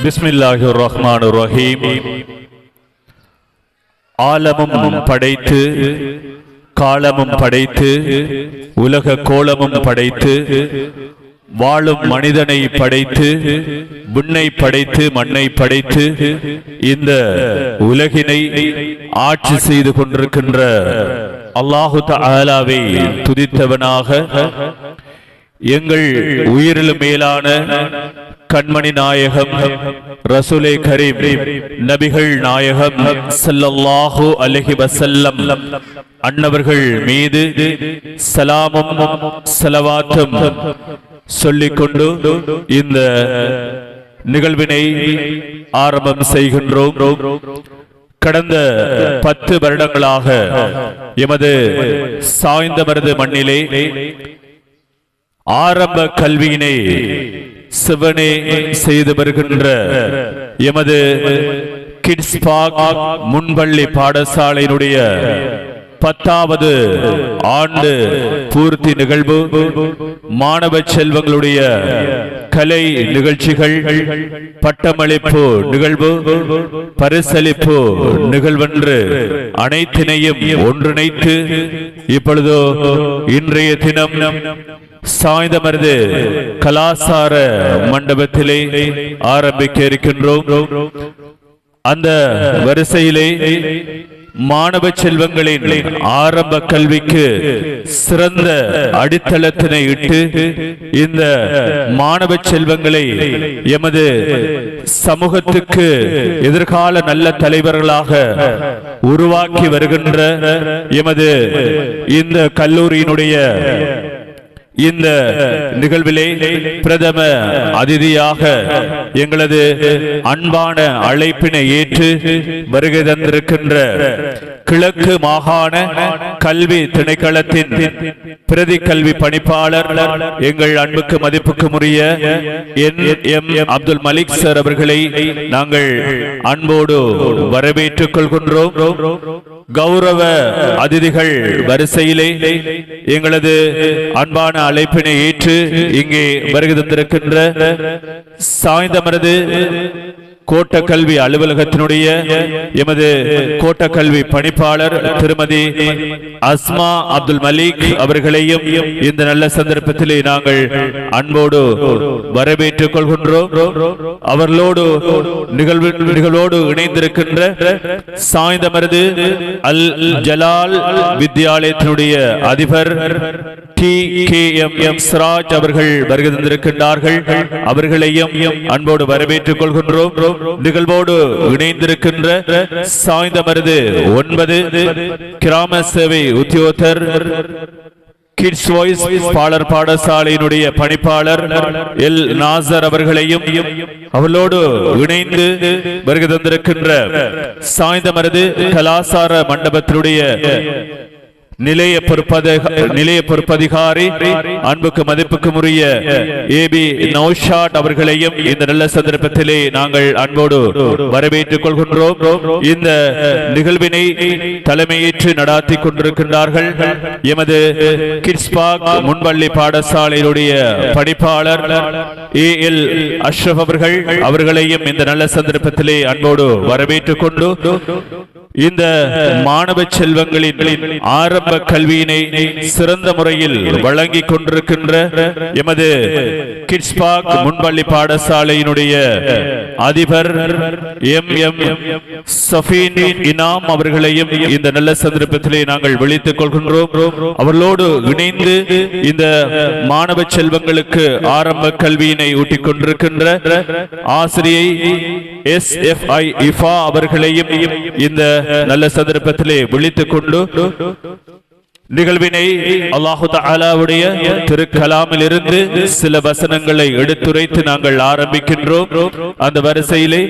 பிஸ்மில்லாஹிர் ரஹ்மானிர் ரஹீம். ஆலமும் படைத்து காலமும் படைத்து உலக கோலமும் படைத்து வாழும் மனிதனை படைத்து விண்ணை படைத்து மண்ணை படைத்து இந்த உலகினை ஆட்சி செய்து கொண்டிருக்கின்ற அல்லாஹு தஆலாவை துதித்தவனாக எங்கள் உயிரிலும் மேலான கண்மணி நாயகம் ரசூலே கரீம் நபிகள் நாயகம் ஸல்லல்லாஹு அலைஹி வஸல்லம் அன்னவர்கள் மீது சலாமும் ஸலவாத்தும் சொல்லிக்கொண்டு இந்த நிகழ்வினை ஆரம்பம் செய்கின்றோம். கடந்த 10 வருடங்களாக எமது சாய்ந்தமருது மண்ணிலே ஆரம்ப கல்வியினை சிவனே செய்து வருகின்ற எமது கிட்ஸ் பார்க் முன்பள்ளி பாடசாலையினுடைய 10வது ஆண்டு பூர்த்தி நிகழ்வு, மாணவ செல்வங்களுடைய கலை நிகழ்ச்சிகள், பட்டமளிப்பு நிகழ்வு, பரிசளிப்பு நிகழ்வென்று அனைத்தினையும் ஒன்றிணைத்து இப்பொழுது இன்றைய தினம் சாய்ந்தமருது கலாசார மண்டபத்திலே ஆரம்பிக்க இருக்கின்றோம். அந்த வரிசையிலே மாணவ செல்வங்களின் ஆரம்ப கல்விக்கு சிறந்த அடித்தளத்தினை இட்டு இந்த மாணவ செல்வங்களை எமது சமூகத்துக்கு எதிர்கால நல்ல தலைவர்களாக உருவாக்கி வருகின்ற எமது இந்த கல்லூரியினுடைய இந்த நிகழ்விலே பிரதம அதிதியாக எங்களது அன்பான அழைப்பினை ஏற்று வருகை தந்திருக்கின்ற கிழக்கு மாகாண கல்வி திணைக்களத்தின் பிரதி கல்வி பணிப்பாளர் எங்கள் அன்புக்கு மதிப்புக்கு உரிய எம் அப்துல் மலிக் சார் அவர்களை நாங்கள் அன்போடு வரவேற்றுக் கொள்கின்றோம். கௌரவ அதிதிகள் வரிசையிலே எங்களது அன்பான அழைப்பினை ஏற்று இங்கே வருகை தந்திருக்கின்ற சாய்ந்தமருது கோட்டக்கல்வி அலுவலகத்தினுடைய எமது கோட்டக்கல்வி பணிப்பாளர் திருமதி அஸ்மா அப்துல் மலிக் அவர்களையும் இந்த நல்ல சந்தர்ப்பத்திலே நாங்கள் அன்போடு வரவேற்றுக் கொள்கின்றோம். அவர்களோடு நிகழ்வோடு இணைந்திருக்கின்ற சாய்ந்தமருது அல் ஜலால் வித்யாலயத்தினுடைய அதிபர் TKM சிராஜ் அவர்கள் வருகை தந்திருக்கின்றார்கள். அவர்களையும் அன்போடு வரவேற்றுக் கொள்கின்றோம். நிகழ்வோடு இணைந்திருக்கின்ற சாய்ந்தமருது 9 கிராம சேவை உத்தியோகத்தர் கிட்ஸ் வாய்ஸ் பாலர் பாடசாலையினுடைய பணிப்பாளர் எல் நாசர் அவர்களையும் அவளோடு இணைந்து வருகை தந்திருக்கின்ற சாய்ந்தமருது கலாசார மண்டபத்தினுடைய நிலைய பொறுப்பதிகாரி அன்புக்கு மதிப்புக்கு உரிய AB நௌஷாத் அவர்களையும் இந்த நல்ல சந்தர்ப்பத்திலே நாங்கள் அன்போடு வரவேற்றுக் கொள்கின்றோம். இந்த நிகழ்வினை தலைமையேற்று நடாத்தி கொண்டிருக்கின்றார்கள் எமது கிட்ஸ் பார்க் முன்பள்ளி பாடசாலையினுடைய பணிப்பாளர் AL அஷ்ரப் அவர்களையும் இந்த நல்ல சந்தர்ப்பத்திலே அன்போடு வரவேற்றுக் கொண்டு இந்த மாணவ செல்வங்களின் ஆரம்ப கல்வியினை சிறந்த முறையில் வழங்கிக் கொண்டிருக்கின்ற எமது கிட்ஸ் பார்க் முன்பள்ளி பாடசாலையினுடைய அதிபர் MM சஃபீன் இனாம் அவர்களையும் இந்த நல்ல சந்தர்ப்பத்திலே நாங்கள் விழித்துக் கொள்கின்றோம். அவர்களோடு இணைந்து இந்த மாணவ செல்வங்களுக்கு ஆரம்ப கல்வியினை ஊட்டிக் கொண்டிருக்கின்ற ஆசிரியை SFI இஃபா அவர்களையும் இந்த நல்ல சந்தர்ப்பத்திலே விழித்துக் கொண்டு நிகழ்வினை அல்லாஹு தஆலாவுடைய திருக்கலாமில் இருந்து சில வசனங்களை எடுத்துரைத்து நாங்கள் ஆரம்பிக்கின்றோம். அந்த வரிசையிலே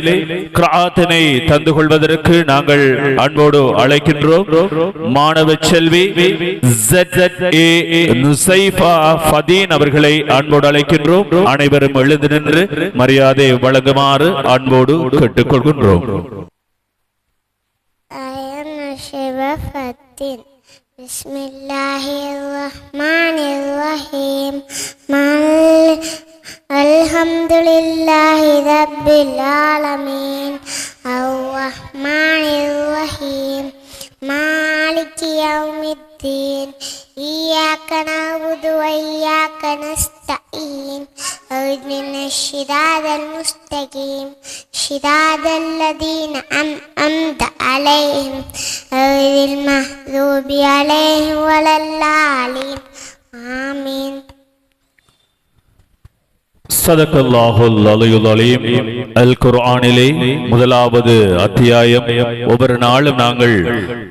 கிராத்தினை தந்து கொள்வதற்கு நாங்கள் அன்போடு அழைக்கின்றோம். மாணவ செல்வி ZZA நுசைஃபா ஃபதீன் அவர்களை அன்போடு அழைக்கின்றோம். அனைவரும் எழுந்து நின்று மரியாதை வழங்குமாறு அன்போடு கேட்டுக்கொள்கின்றோம். شرفة بسم الله الرحمن الرحيم الحمد لله رب العالمين الرحمن الرحيم مالك يوم الدين إياك نعبد وإياك نستعين اهدنا الصراط المستقيم صراط الذين أنعمت عليهم غير المغضوب عليهم ولا الضالين آمين. சதகல்லாஹுல் அலியுல் அலீம். அல் குர்ஆனிலே முதலாவது அத்தியாயம். ஒவ்வொரு நாளும் நாங்கள்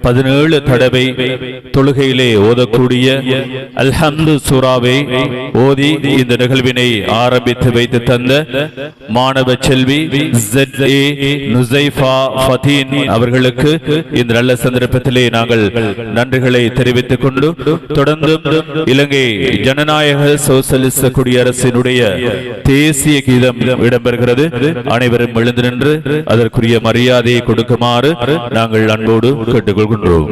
17 தடவை தொழுகையிலே ஓதக்கூடிய அல்ஹம்து சூராவை ஓதி இந்த நிகழ்வினை ஆரம்பித்து வைத்து தந்த மாணவ செல்வி ZA நுசைஃபா ஃபதீன் அவர்களுக்கு இந்த நல்ல சந்தர்ப்பத்திலே நாங்கள் நன்றிகளை தெரிவித்துக் கொண்டு தொடர்ந்து இலங்கை ஜனநாயக சோசலிச குடியரசினுடைய தேசிய கீதம் இடம்பெறுகிறது. அனைவரும் எழுந்து நின்று அதற்குரிய மரியாதையை கொடுக்குமாறு நாங்கள் அன்போடு கேட்டுக்கொள்கின்றோம்.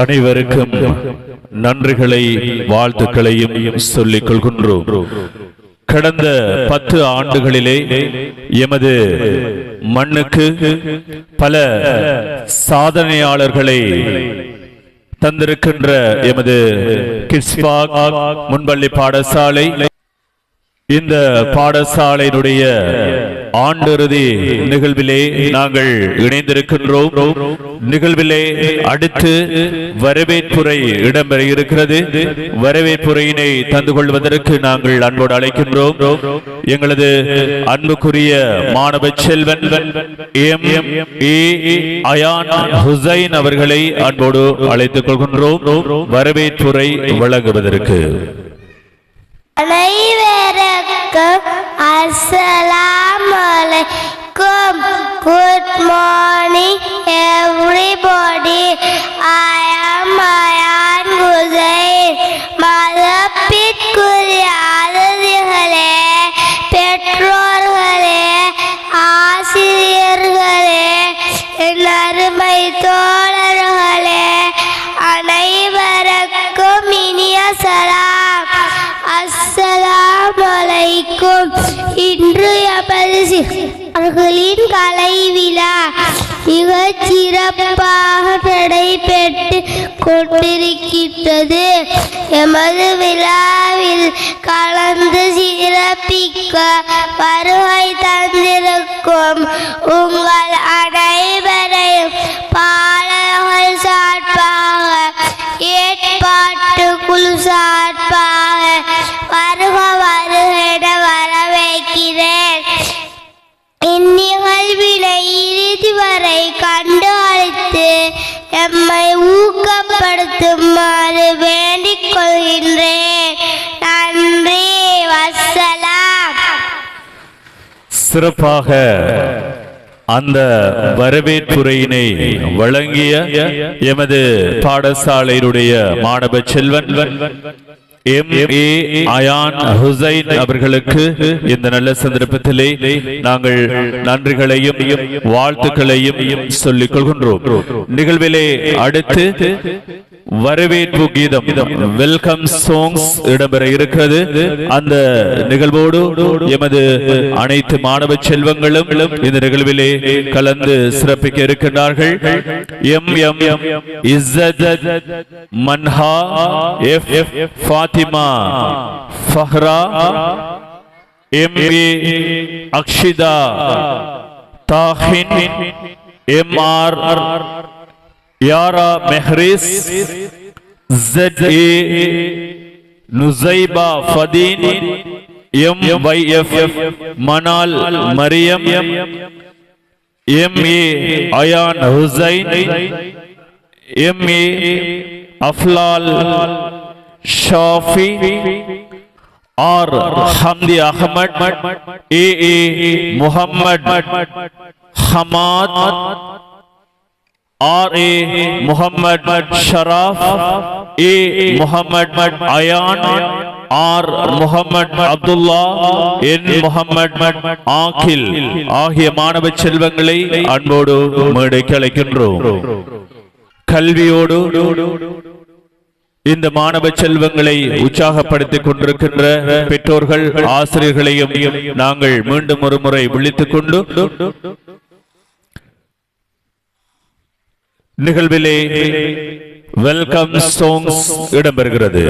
அனைவருக்கும் நன்றிகளை வாழ்த்துக்களையும் சொல்லிக் கொள்கின்றோம். கடந்த 10 ஆண்டுகளிலே எமது மண்ணுக்கு பல சாதனையாளர்களை தந்திருக்கின்ற எமது கிட்ஸ்பாக் முன்பள்ளி பாடசாலை இந்த பாடசாலையினுடைய ஆண்டிறுதி நிகழ்விலே நாங்கள் இணைந்திருக்கின்றோம். நிகழ்விலே அடுத்து வரவேற்புரை இடம்பெற இருக்கிறது. வரவேற்புரையினை தந்து கொள்வதற்கு நாங்கள் அன்போடு அழைக்கின்றோம். எங்களது அன்புக்குரிய மாணவ செல்வன் அயான் ஹுசைன் அவர்களை அன்போடு அழைத்துக் கொள்கின்றோம் வரவேற்புரை வழங்குவதற்கு. அனைவருக்கும் அஸ்ஸலாமு அலைக்கும். Good morning everybody. ஐ ஆம் அயான் ஹுசைன். மதிப்பிற்குரிய அதிதிகளே, பெற்றோர்களே, ஆசிரியர்களே, என் அருமை தோழர்களே, அனைவருக்கும் இனிய சலாம். அஸ்ஸலாமு அலைக்கும். இன்று அவர்களின் கலை விழா மிகச் சிறப்பாக நடைபெற்று கொண்டிருக்கின்றது. எமது விழாவில் கலந்து சிறப்பிக்க வருகை தந்திருக்கும் உங்கள் அனைவரையும் பாடல்கள் சார்பாக, ஏற்பாட்டு குழு சார்பாக வருக வருக என வரவேற்கிறேன். இந்நிகழ்வினை இறுதி வரை கண்டு அழைத்து எம்மை ஊக்கப்படுத்துமாறு வேண்டிக் கொள்கின்றேன். நன்றி. வஸ்ஸலாம். சிறப்பாக அந்த வரவேற்புரையினை வழங்கிய எமது பாடசாலையினுடைய மாணவ செல்வன் அயான் ஹுசைன் அவர்களுக்கு இந்த நல்ல சந்தர்ப்பத்திலே நாங்கள் நன்றிகளையும் வாழ்த்துக்களையும் சொல்லிக் கொள்கின்றோம். நிகழ்விலே அடுத்து வரவேற்பு கீதம், வெல்கம் சாங்ஸ் இடம்பெற இருக்கிறது. அந்த நிகழ்வோடு எமது அனைத்து மாணவ செல்வங்களும் இந்த நிகழ்விலே கலந்து சிறப்பிக்க இருக்கின்றார்கள். Issath Manha, Fathima Fahra, Akshitha Thahin, MR Yara Meharis, ZA Nusaiba Fatheen, MYF Manal Mariyam, MA Ayan Hussain, MA Aflal Shafi, R Hamdi Ahamed, AA Muhammad Hamad, RA Muhammad Sharaf, A Muhammad Ayan, R Muhammad Abdullah, N Muhammad Aakil ஆகிய மாணவ செல்வங்களை அன்போடு மேடைக்கு அழைக்கின்றோம். கல்வியோடு இந்த மாணவ செல்வங்களை உற்சாகப்படுத்திக் கொண்டிருக்கின்ற பெற்றோர்கள், ஆசிரியர்களையும் நாங்கள் மீண்டும் ஒரு முறை விழித்துக் கொண்டு நிகழ்விலே வெல்கம் சாங்ஸ் இடம்பெறுகிறது.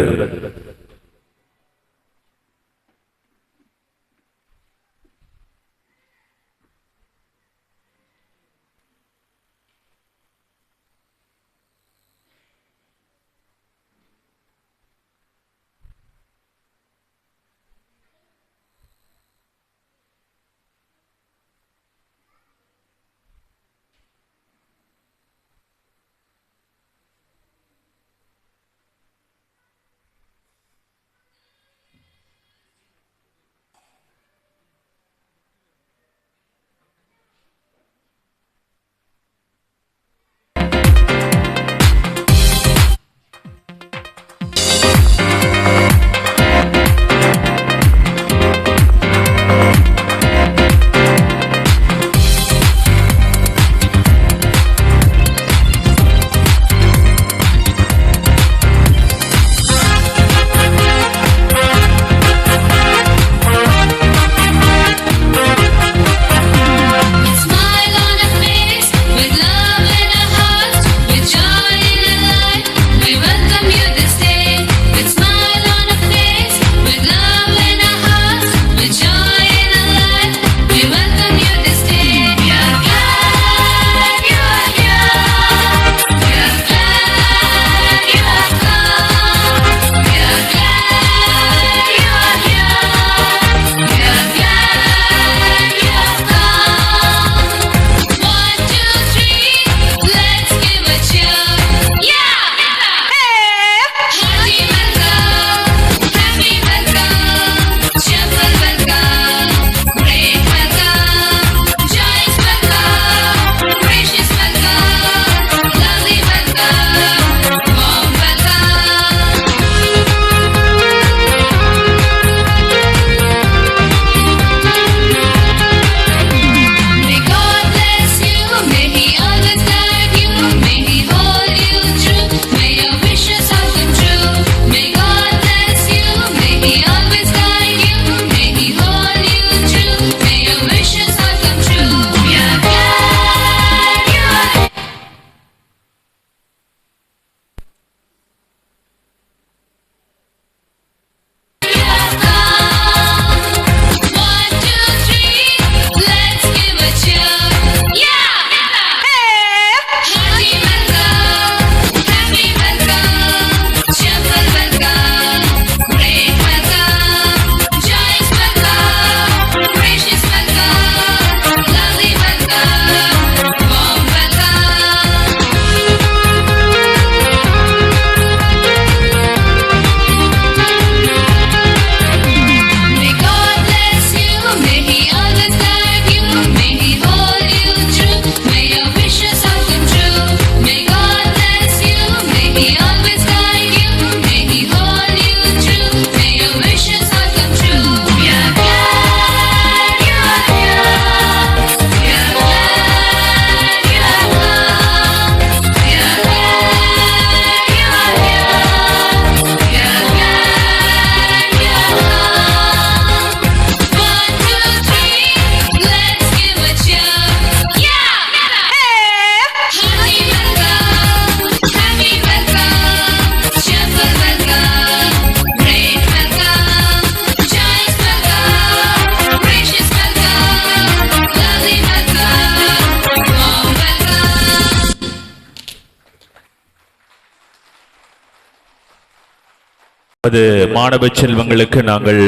அது மாணவ செல்வங்களுக்கு நாங்கள்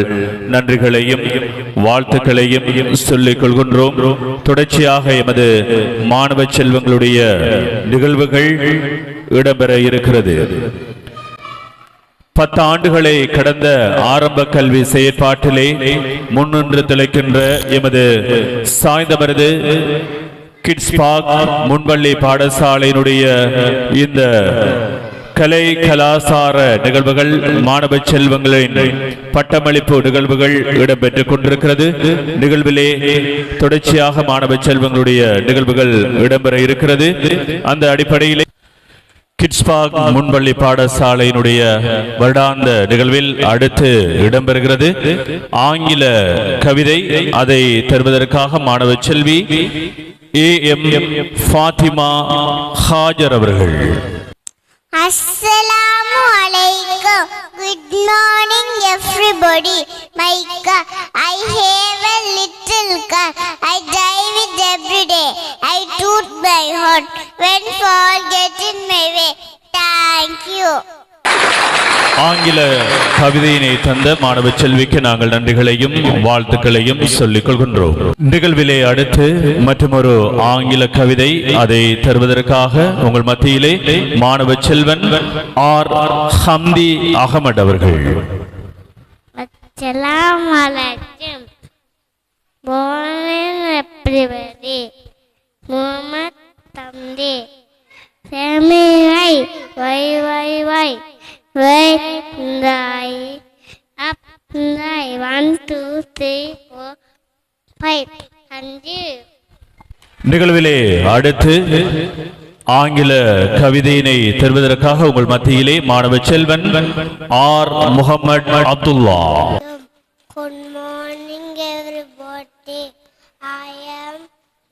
நன்றிகளையும் வாழ்த்துக்களையும் சொல்லிக் கொள்கின்றோம். தொடர்ச்சியாக எமது மாணவ செல்வங்களுடைய நிகழ்வுகள் இடம்பெற இருக்கிறது. 10 ஆண்டுகளை கடந்த ஆரம்ப கல்வி செயற்பாட்டிலே முன்னின்று திளைக்கின்ற எமது சாய்ந்தமருது கிட்ஸ் பார்க் முன்பள்ளி பாடசாலையினுடைய இந்த கலை கலாசார நிகழ்வுகள் மாணவ செல்வங்களின் பட்டமளிப்பு நிகழ்வுகள் இடம்பெற்றுக் கொண்டிருக்கிறது. நிகழ்விலே தொடர்ச்சியாக மாணவ செல்வங்களுடைய நிகழ்வுகள் இடம்பெற இருக்கிறது. அந்த அடிப்படையிலே கிட்ஸ் பார்க் முன்பள்ளி பாடசாலையினுடைய வருடாந்த நிகழ்வில் அடுத்து இடம்பெறுகிறது ஆங்கில கவிதை. அதை தருவதற்காக மாணவ செல்வி AM ஃபாத்திமா ஹாஜர் அவர்கள். Assalamu alaikum. Good morning everybody. My car, I have a little car. I drive it every day. I toot my horn when forget in my way. Thank you. ஆங்கில கவிதையினை தந்த மாணவ செல்விக்கு நாங்கள் நன்றிகளையும் வாழ்த்துக்களையும் சொல்லிக் கொள்கின்றோம். நிகழ்விலே அடுத்து மற்றொரு ஆங்கில கவிதை. அதை தருவதற்காக உங்கள் மத்தியிலே மாணவ செல்வன் ஆர் ஹம்தி அகமது அவர்கள். Assalamu alaikum. Morning everybody. Muhammad Tamdi. Tell me why. Wait, up, 1, 2, 3, 4, 5. Thank you. நிகழ்விலே அடுத்து ஆங்கில கவிதையினை தருவதற்காக உங்கள் மத்தியிலே மாணவ செல்வன் R Muhammad Abdullah. Good morning everybody. I am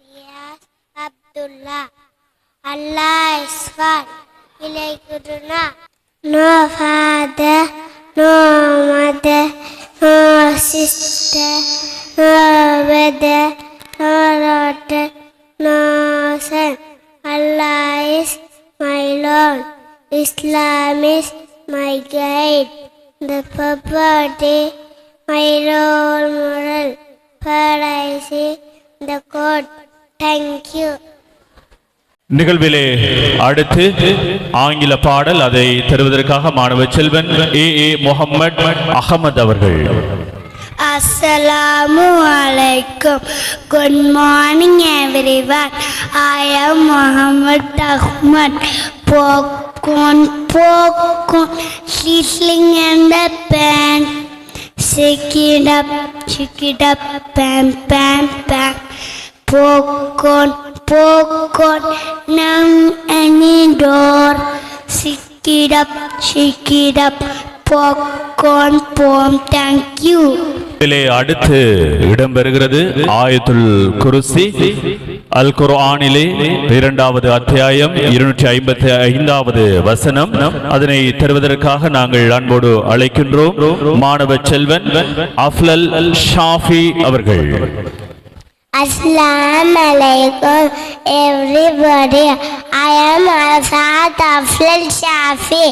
Riyaz Abdullah. Allah is God. Ilaikuduna. No father, no mother, no sister, no brother, no daughter, no son. Allah is my Lord. Islam is my guide. The property, my role model. Paradise, the court. Thank you. நிகழ்விலே அடுத்து ஆங்கில பாடல். அதை தருவதற்காக மாணவ Selvan AA Mohammed Ahmed அவர்கள். Assalamu alaikum. Good morning everyone. I am Muhammad Ahmad. Pokon, whistling in the band. Shake it up, pam, pam, pam. Pokon, nam any door. Shake it up, popcorn, pom. Thank you. இதிலே அடுத்து இடம்பெறுகிறது ஆயத்துல் குர்சி. அல் குர்ஆனிலே 2வது அத்தியாயம் 255வது வசனம். அதனை தருவதற்காக நாங்கள் அன்போடு அழைக்கின்றோம் மாணவ செல்வன் அஃப்லல் ஷாஃபி அவர்கள். Assalamu alaikum everybody. I am Asad Aflal Shafi.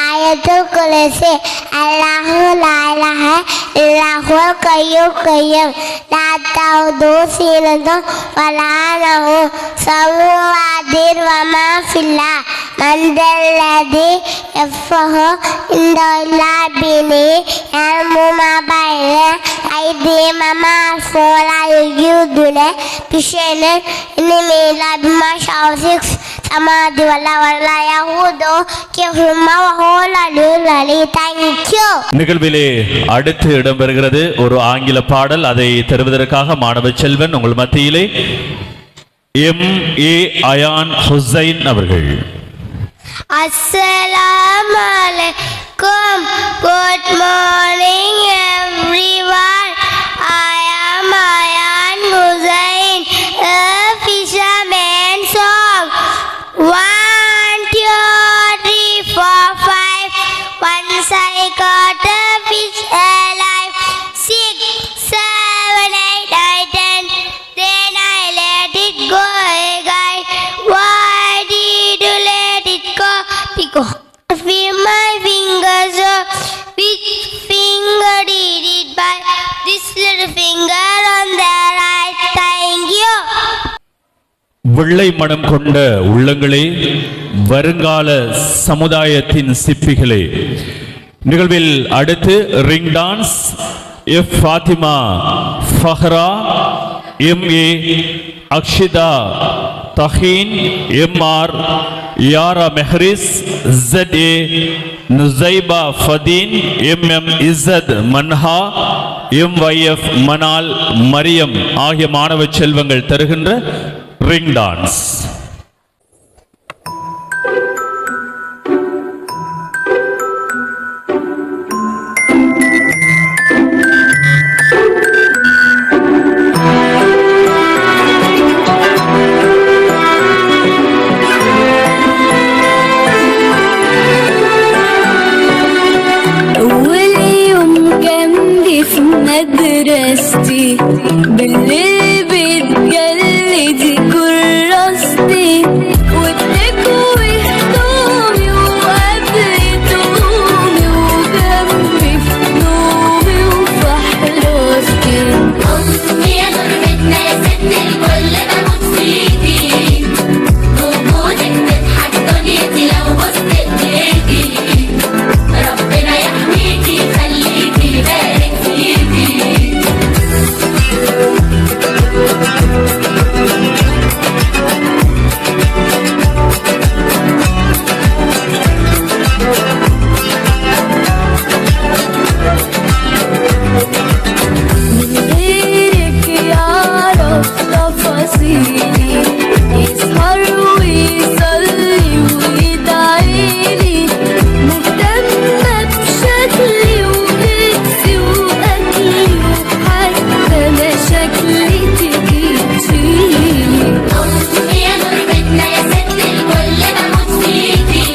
Ayatul Kursi. Allahu la ilaha illahu qayyum la ta'uduhu sinatun wa la nawm samawati wa ma fillah man dalladhi yafqahu inda illabini ya'lamu ma bayna aydihim wa ma khalfahum Pishene inimila bima shawsik samadi wala yahudo kefuma wahola lulali. Thank you. நிகழ்விலே அடுத்து இடம்பெறுகிறது ஒரு ஆங்கில பாடல். அதை தருவதற்காக மாணவ செல்வன் உங்கள் மத்தியிலே MA அயான் ஹுசைன் அவர்கள். Assalamu alaikum. Good morning everyone. I am Ayan Hussain, a fisherman song. 1, 2, 3, 4, 5. Once I caught a fish alive. 6, 7, 8, 9, 10. Then I let it go again. Why did you let it go? Because I feel my fingers which வெள்ளை மனம் கொண்ட உள்ளங்களே, வருங்கால சமுதாயத்தின் சிற்பிகளே. நிகழ்வில் அடுத்து ring dance F Fathima Fahra, MA Akshitha Thaheen, MR Yara Meharis, ZA Nusaiba ஃபதீன், MM இஸ்ஸத் மன்ஹா, MYF மனால் மரியம் ஆகிய மாணவ செல்வங்கள் தருகின்ற ரிங் டான்ஸ். مدرستي بالليل بتجلدي كراستي وبتكوي هدومي وقبل تومي وجنبي في نومي وفي حراستي. أمي يا غربتنا يا ست الكل بموت فيكي، وجودك تضحك دنيتي لو بصت ايديكي، ربنا يحميكي يخليكي يبارك فيكي. من غيرك يعرف تفاصيلي، يسهر ويصلي ويدعيلي، مهتمة بشكلي ولبسي وأكلي وحتى مشاكلي تيجي تشيلي. أمي يا غربتنا يا ست الكل بموت فيكي،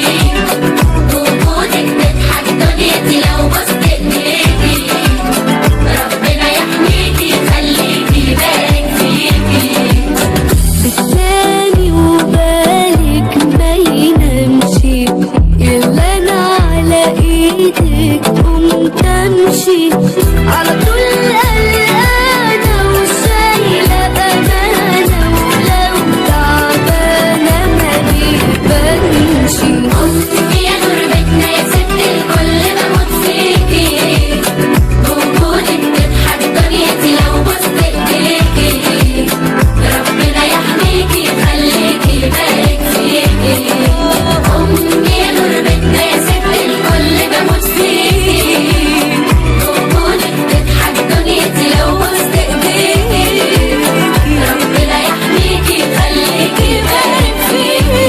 وجودك تضحك دنيتي لو بصت ايديكي، ربنا يحميكي يخليكي يبارك فيكي. بتاني وبالك ما ينامشي، إلا أنا على إيدك قمت أمشي، على طول قلقانة وشايلة أمانة، ولو تعبانة ما بيبانشي. أمي يا غربتنا يا ست الكل بموت فيكي، وجودك تضحك دنيتي لو بصت ايديكي، ربنا يحميكي يخليكي يبارك فيكي. أمي يا غربتنا يا ست الكل بموت فيكي، وجودك تضحك دنيتي لو بصت ايديكي، ربنا يحميكي يخليكي يبارك فيكي.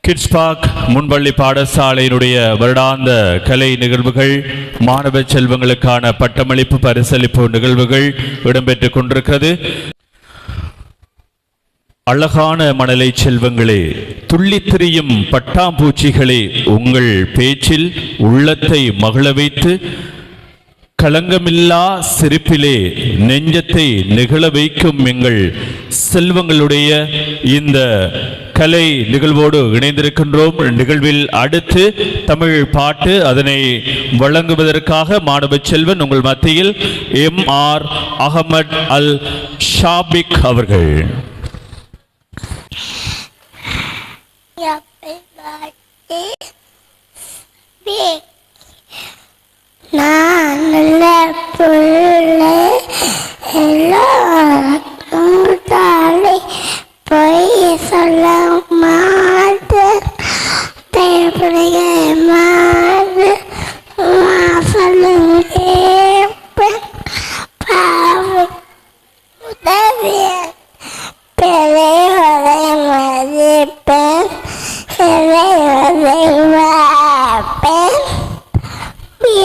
கிட்ஸ் பார்க் முன்பள்ளி பாடசாலையினுடைய வருடாந்த கலை நிகழ்வுகள், மாணவ செல்வங்களுக்கான பட்டமளிப்பு பரிசளிப்பு நிகழ்வுகள் இடம்பெற்றுக் கொண்டிருக்கிறது. அழகான மணலை செல்வங்களே, துள்ளித் திரியும் பட்டாம்பூச்சிகளே, உங்கள் பேச்சில் உள்ளத்தை மகிழ வைத்து களங்கமில்லா சிரிப்பிலே நெஞ்சத்தை நிகழ வைக்கும் எங்கள் செல்வங்களுடைய இந்த கலை நிகழ்வோடு இணைந்திருக்கின்றோம். நிகழ்வில் அடுத்து தமிழ் பாட்டு, அதனை வழங்குவதற்காக மாணவ செல்வன் உங்கள் மத்தியில் MR அகமட் அல் ஷாபிக் அவர்கள். நான் நல்ல பிள்ளை, எல்லாருக்கும் தாலி, பொய் சொல்ல மாட்டேன், பேப்படைய மாடு வாசல்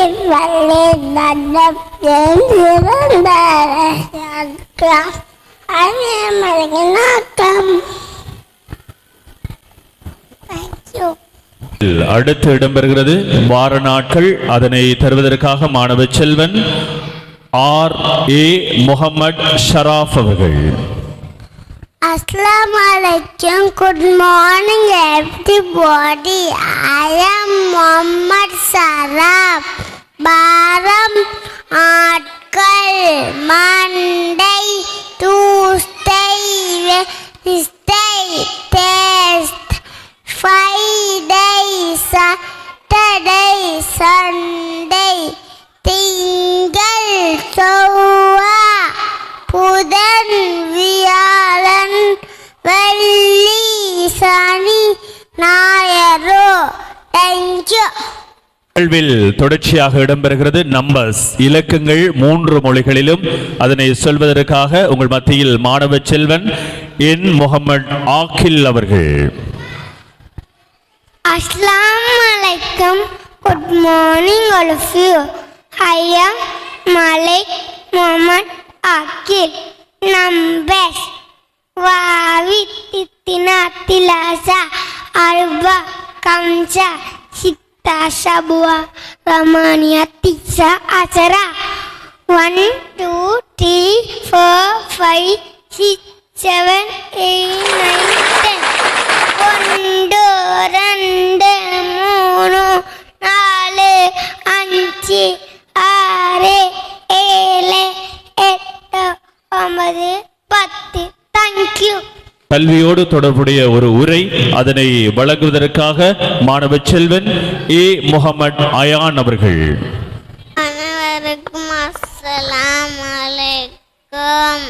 பள்ளி நடம் நாட்டம். தேங்க்யூ. அடுத்து இடம்பெறுகிறது வார நாட்கள். அதனை தருவதற்காக மாணவ செல்வன் R.A. முகமது ஷராஃப் அவர்கள். Assalamu alaikum. Good morning everybody. I am Muhammad Saraf. Baram Atkal Monday, Tuesday, Wednesday, Test Friday, Saturday, Sunday, திங்கள் செவ்வாய் புதன் வியாழன் வெள்ளி சனி ஞாயிறு. தேங்க்யூ. நிகழ்வில் தொடர்ச்சியாக இடம்பெறுகிறது நம்பர்ஸ், இலக்கங்கள் 3 மொழிகளிலும். அதனை சொல்வதற்காக உங்கள் மத்தியில் மாணவ செல்வன் N. முகமது ஆக்கில் அவர்கள். Assalamu alaikum. Good morning all of you. I am Malik Muhammad Akil. Numbers Wawit Titina Tilasa Arba Kamsa Sita Sabua Ramania Tisa Asara. 1 2 3 4 5 6 7 8 9 10. 1 2 3 4 5 6 7 8 9 10. Thank you. கல்வியோடு தொடர்புடைய ஒரு உரை, அதனை வழங்குவதற்காக மாணவ செல்வன் A. முகமது அயான் அவர்கள். அனைவருக்கும் அஸ்ஸலாமு அலைக்கும்.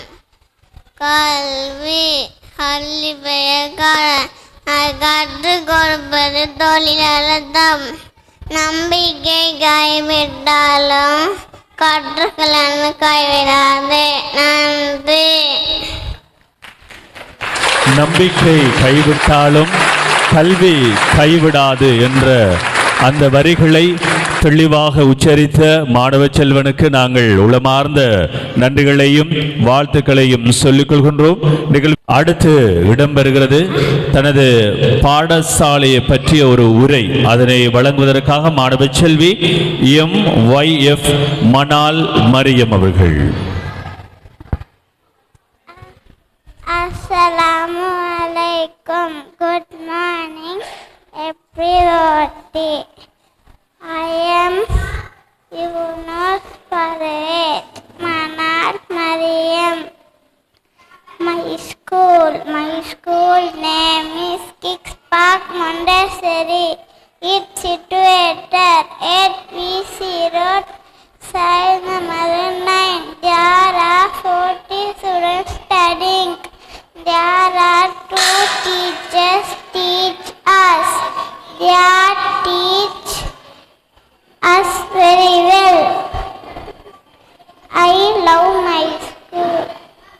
கல்வி கல்வி பெயர்கால கற்றுக் கொடுப்பது தொழிலர்த்தம். நம்பிக்கை கைவிட்டாலும் கற்றுக்கொள்ள கைவிடாது. நன்றி. நம்பிக்கை கைவிட்டாலும் கல்வி கைவிடாது என்ற அந்த வரிகளை தெளிவாக உச்சரித்த மாணவ செல்வனுக்கு நாங்கள் உளமார்ந்த நன்றிகளையும் வாழ்த்துக்களையும் சொல்லிக் கொள்கின்றோம். அடுத்து இடம்பெறுகிறது தனது பாடசாலையை பற்றிய ஒரு உரை, அதனை வழங்குவதற்காக மாணவ செல்வி MYF மனால் மரியம் அவர்கள். Assalamu alaikum. Good morning everybody. I am Yunus Farid Manar Mariam. My school name is Kicks Park Montessori. It's situated at PC Road, side number 9. There are 40 students studying. There are 2 teachers teach us. They teach us very well. I love my school.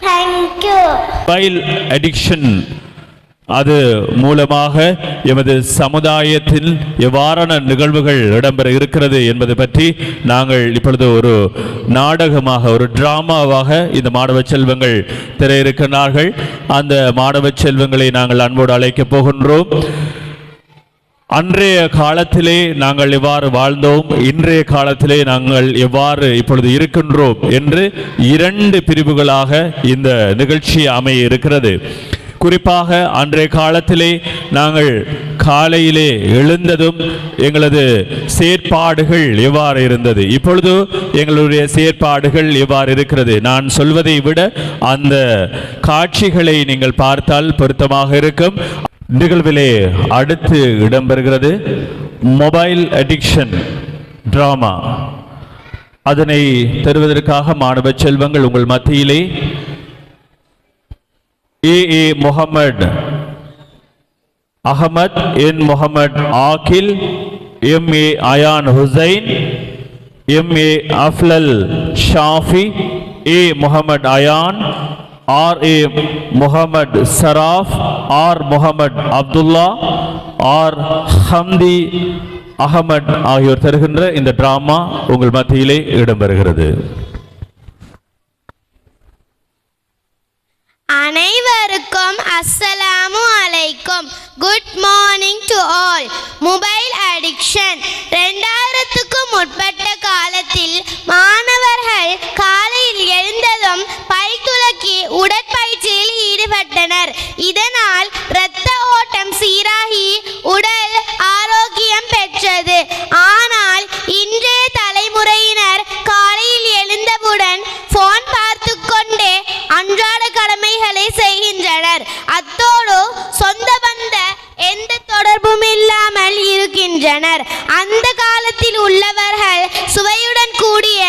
Thank you. Mobile addiction, அது மூலமாக எமது சமுதாயத்தில் எவ்வாறான நிகழ்வுகள் இடம்பெற இருக்கிறது என்பது பற்றி நாங்கள் இப்பொழுது ஒரு நாடகமாக, ஒரு டிராமாவாக இந்த மாணவ செல்வங்கள் திரையிருக்கிறார்கள். அந்த மாணவ செல்வங்களை நாங்கள் அன்போடு அழைக்கப் போகின்றோம். அன்றைய காலத்திலே நாங்கள் எவ்வாறு வாழ்ந்தோம், இன்றைய காலத்திலே நாங்கள் எவ்வாறு இப்பொழுது இருக்கின்றோம் என்று 2 பிரிவுகளாக இந்த நிகழ்ச்சி அமைய இருக்கிறது. குறிப்பாக அன்றைய காலத்திலே நாங்கள் காலையிலே எழுந்ததும் எங்களது செயற்பாடுகள் எவ்வாறு இருந்தது, இப்பொழுது எங்களுடைய செயற்பாடுகள் எவ்வாறு இருக்கிறது. நான் சொல்வதை விட அந்த காட்சிகளை நீங்கள் பார்த்தால் பொருத்தமாக இருக்கும். நிகழ்விலே அடுத்து இடம்பெறுகிறது மொபைல் அடிக்ஷன் டிராமா. அதனை தருவதற்காக மாணவ செல்வங்கள் உங்கள் மத்தியிலே A. Mohamed Ahamed, N. Mohamed Aakil, M.A. Ayan Hussain, M.A. Aflal Shafi, A. Mohamed Ayan, R.A. Mohamed Saraf, R. Mohamed Abdullah, R. Hamdi Ahamed ஆகியோர் தருகின்ற இந்த டிராமா உங்கள் மத்தியிலே இடம்பெறுகிறது. அனைவருக்கும் அஸ்ஸலாமு அலைக்கும். Good morning to all. Mobile addiction 2000க்கும் முற்பட்ட காலத்தில் மாணவர்கள் காலையில் எழுந்ததும் பல் துலக்கி உடற்பயிற்சியில் ஈடுபட்டனர். இதனால் இரத்த ஓட்டம் சீராகி உடல் ஆரோக்கியம் பெற்றது. ஆனால் இன்றைய தலைமுறையினர் காலையில் எழுந்தவுடன் போன் பார்த்து கொண்டே அன்றாட கடமைகளை செய்கின்றனர். அத்தோடு சொந்த பந்த எந்த தொடர்பும் இல்லாமல் இருக்கின்றனர். அந்த காலத்தில் உள்ளவர்கள் சுவையுடன் கூடிய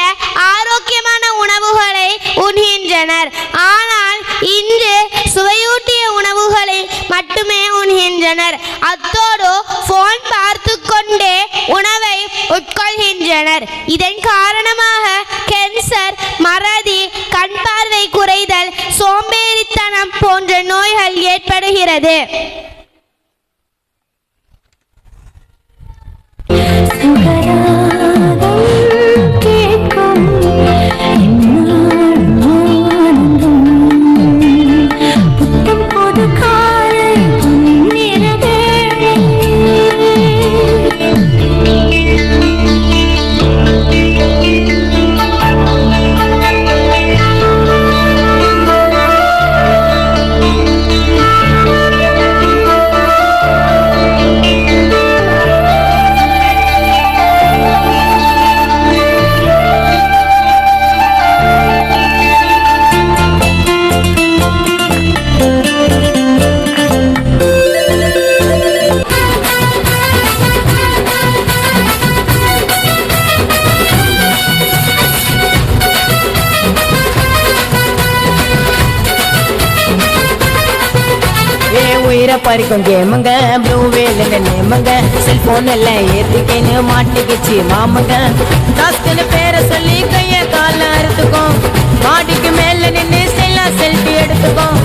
ஆரோக்கியமான உணவுகளை உண்கின்றனர். ஆனால் இன்று சுவையூட்டிய உணவுகளை மட்டுமே உண்கின்றனர். அத்தோடு போன் பார்த்து கொண்டே உணவை உட்கொள்கின்றனர். இதன் காரணமாக கேன்சர், மறதி, கண் பார்வை குறைதல், சோம்பேறித்தனம் போன்ற நோய்கள் ஏற்படுகிறது. பறிக்கும் கேமுங்க, ப்ளூ வேல் நேமுங்க, செல்போன் எல்லாம் ஏத்திக்கின்னு மாட்டிக்கிச்சு மாமுங்க. டாஸ்க்குன்னு பேரை சொல்லி கைய கால அறுத்துக்கும், மாடிக்கு மேல நின்று செல்ஃபி எடுத்துக்கும்.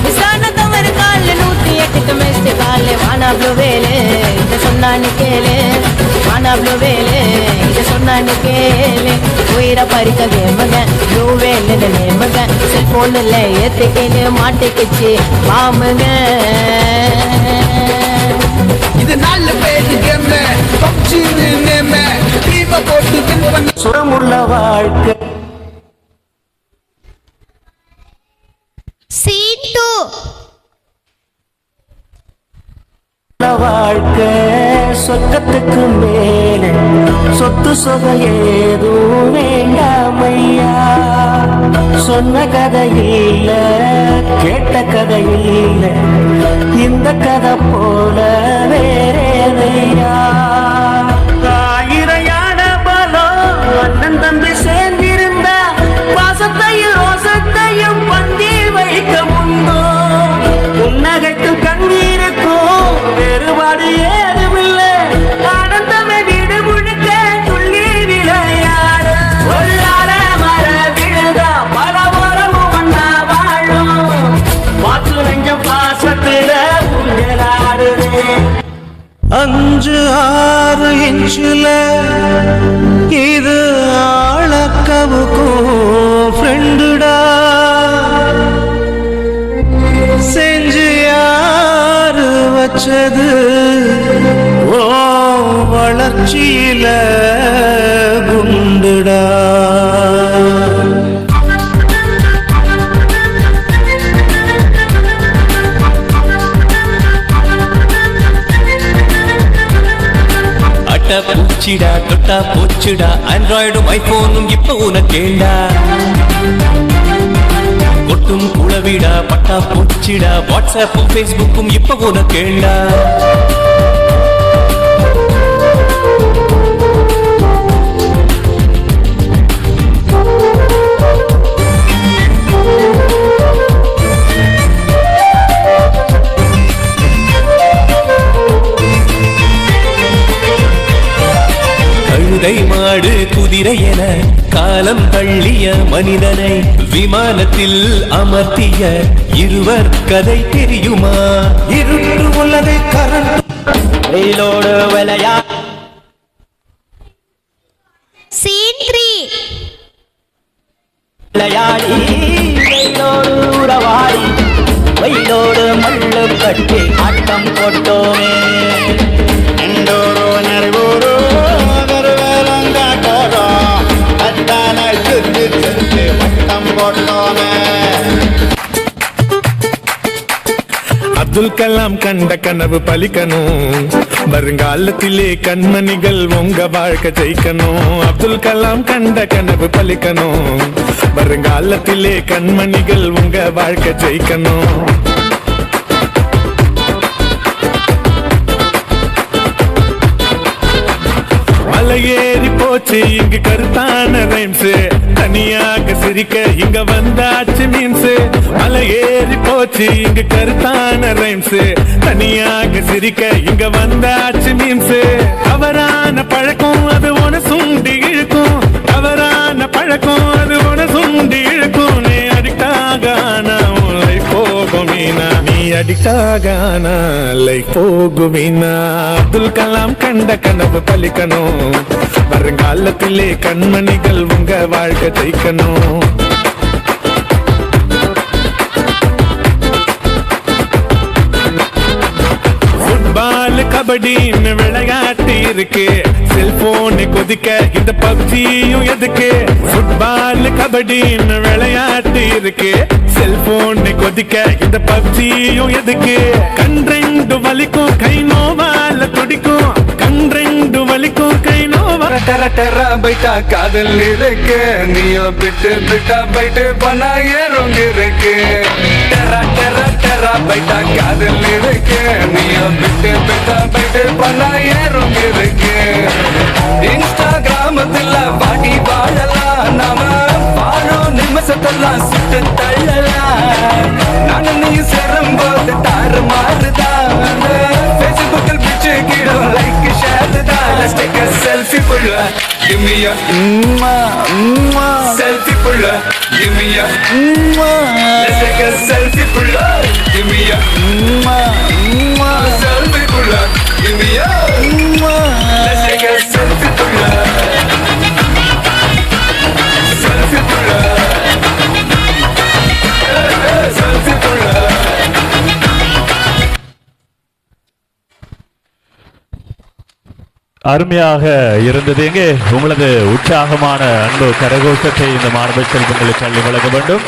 விசாரணம் ஒரு கால 108க்கு மெஸ்ட் கால. வானா ப்ளூ வேலு இத சொன்னான்னு கேளு, வானா ப்ளூ வேலு இத சொன்னான்னு கேளு. உயிரை பறிக்க கேமுங்க, ப்ளூ வேல் நேமுங்க, செல்போன் எல்லாம் ஏத்திக்கின்னு மாட்டிக்கிச்சு மாமுங்க. இது நல்ல பேரு கேம், பப்ஜி நேம், டீம் போட்டு வின் பண்ண சுரமுள்ள வாழ்க்கை. சீன் 2. வாழ்க்கை சொர்க்கத்துக்கு மேலே சொத்து சொக ஏதும் வேண்டாமையா. சொன்ன கதை இல்ல, கேட்ட கதை இல்ல, இந்த கதை போல வேறேதையா. ஆயிரையான பலம் அண்ணன் தம்பி சேர்ந்திருந்தா பாசத்தையும் ரோசத்தையும் பந்தி வைக்க முன்னோ. உன்னகைக்கும் கண்ணீருக்கும் வேறுபாடு ஏதுமில்லை. ஆனந்தமே வீடு முழுக்க துள்ளி விளையாடு. ஒரு மர விழுதா பல உறவும் ஒன்னா வாழும். பாத்து நெஞ்சம் பாசத்தில ஊஞ்சலாடுதே. 5-6 இன்ச்சுல இது ஆளக்கவுக்கும் ஃப்ரெண்டுடா. செஞ்சு யாரு வச்சது ஓ வளர்ச்சியில குண்டுடா. பூச்சிடா தொட்டா போச்சுடா, ஆண்ட்ராய்டும் ஐபோனும் இப்ப உனக்கேண்டா. கொட்டும் குளவிடா பட்டா போச்சிடா, வாட்ஸ்அப்பும் ஃபேஸ்புக்கும் இப்ப உனக்கேண்டா. கழுதை மாடு குதிரை என காலம் தள்ளிய மனிதனை விமானத்தில் அமர்த்திய இருவர் கதை தெரியுமா? இருட்டு உள்ளதை கரண்ட் வெயிலோடு விளையா கட்டி ஆட்டம் போட்டோமே. எண்டூரு நெருவூரு வெறுவேலங்காட்டோரோ அத்தானை சுத்தி சுத்தி வட்டம் போட்டோமே. அப்துல் கலாம் கண்ட கனவு பலிக்கணும், வருங்காலத்திலே கண்மணிகள் உங்க வாழ்க்கை ஜெயிக்கணும். அப்துல் கலாம் கண்ட கனவு பலிக்கணும், வருங்காலத்திலே கண்மணிகள் உங்க வாழ்க்கை ஜெயிக்கணும். மலை ஏறி போச்சு இங்கு கருத்தான ரைம்ஸ், தனியாக சிரிக்க இங்க வந்தாச்சு மீன்ஸ். மலை ஏறி போச்சு இங்கு கருத்தான ரைம்ஸ், தனியாக சிரிக்க இங்க வந்தாச்சு மீன்ஸ். தவறான பழக்கம் அது ஒன சுண்டி இழுக்கும், தவறான பழக்கம் அது ஒன சுண்டி இழுக்கும். நீ அடிக்டாக உன்னை போகுமீனா, நீ அடிக்டாக லைஃப் போகுமீனா. அப்துல் கலாம் கண்ட கனவு பலிக்கணும், வருங்காலத்திலே கண்மணிகள் உங்க வாழ்க்கை ஜெயிக்கணும். ஃபுட்பால் கபடின்னு விளையாட்டு இருக்கு, செல்போன் கொதிக்க இந்த பப்ஜியும் எதுக்கு. ஃபுட்பால் கபடின்னு விளையாட்டு இருக்கு, செல்போன் கொதிக்க இந்த பப்ஜியும் எதுக்கு. கண்ரெண்டு வலிக்கும் கை நோவால துடிக்கும், கண்ரெண்டு வலிக்கும் கை நோவா. டெர டெர பைட்டா காதல் இருக்கு, நீயோ பிட்டு பிட்டா பைட்டு பண்ணா ஏறும் இருக்கு. டெர டெர டெர பைட்டா காதல் இருக்கு, நீயோ பிட்டு பிட்டா பைட்டு பண்ணா ஏறும் இருக்கு. இன்ஸ்டாகிராமத்துல பாட்டி வாழலாம், நாம வாழும் நிமிஷத்தெல்லாம் சுட்டு தள்ளலாம். நானும் நீ சேரும் போது தாறு மாறுதான், ஃபேஸ்புக்கில் பிச்சு கிடும் லைக் ஷேர் தான். Let's take a selfie pulla, give me a selfie pulla, give me a let's take a selfie pulla, give me a selfie pulla, give me a let's take a selfie pulla, selfie pulla, selfie pulla. அருமையாக இருந்தது. எங்கே உங்களது உற்சாகமான அன்பு கரகோஷத்தை இந்த மாணவ செல்வங்களுக்கு அள்ளி வழங்க வேண்டும்.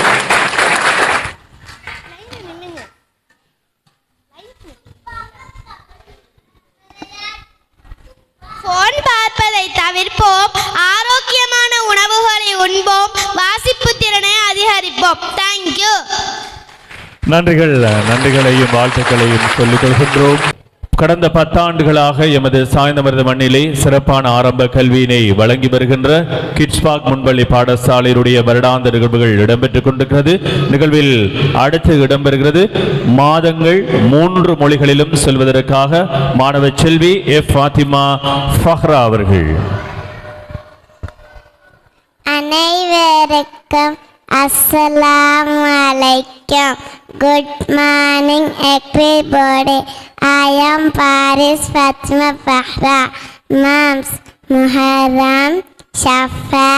போன் பார்ப்பதை தவிர்ப்போம், ஆரோக்கியமான உணவுகளை உண்போம், வாசிப்பு திறனை அதிகரிப்போம். தேங்க்யூ. நன்றிகளையும் வாழ்த்துக்களையும் சொல்லிக் கொள்கின்றோம். கடந்த 10 ஆண்டுகளாக எமது சாய்ந்தமருது மண்ணிலே சிறப்பான ஆரம்ப கல்வியினை வழங்கி வருகின்ற கிட்ஸ் பார்க் முன்பள்ளி பாடசாலையினுடைய வருடாந்த நிகழ்வுகள் இடம்பெற்றுக் கொண்டிருக்கிறது. நிகழ்வில் அடுத்து இடம்பெறுகிறது மாதங்கள் 3 மொழிகளிலும் செல்வதற்காக மாணவ செல்வி எஃப் ஃபாத்திமா ஃபஹ்ரா அவர்கள். அனைவருக்கும் அஸ்ஸலாமு அலைக்கும். Good morning everybody. I am Paris Fatima Fahra. Moms Muharram, Shafa,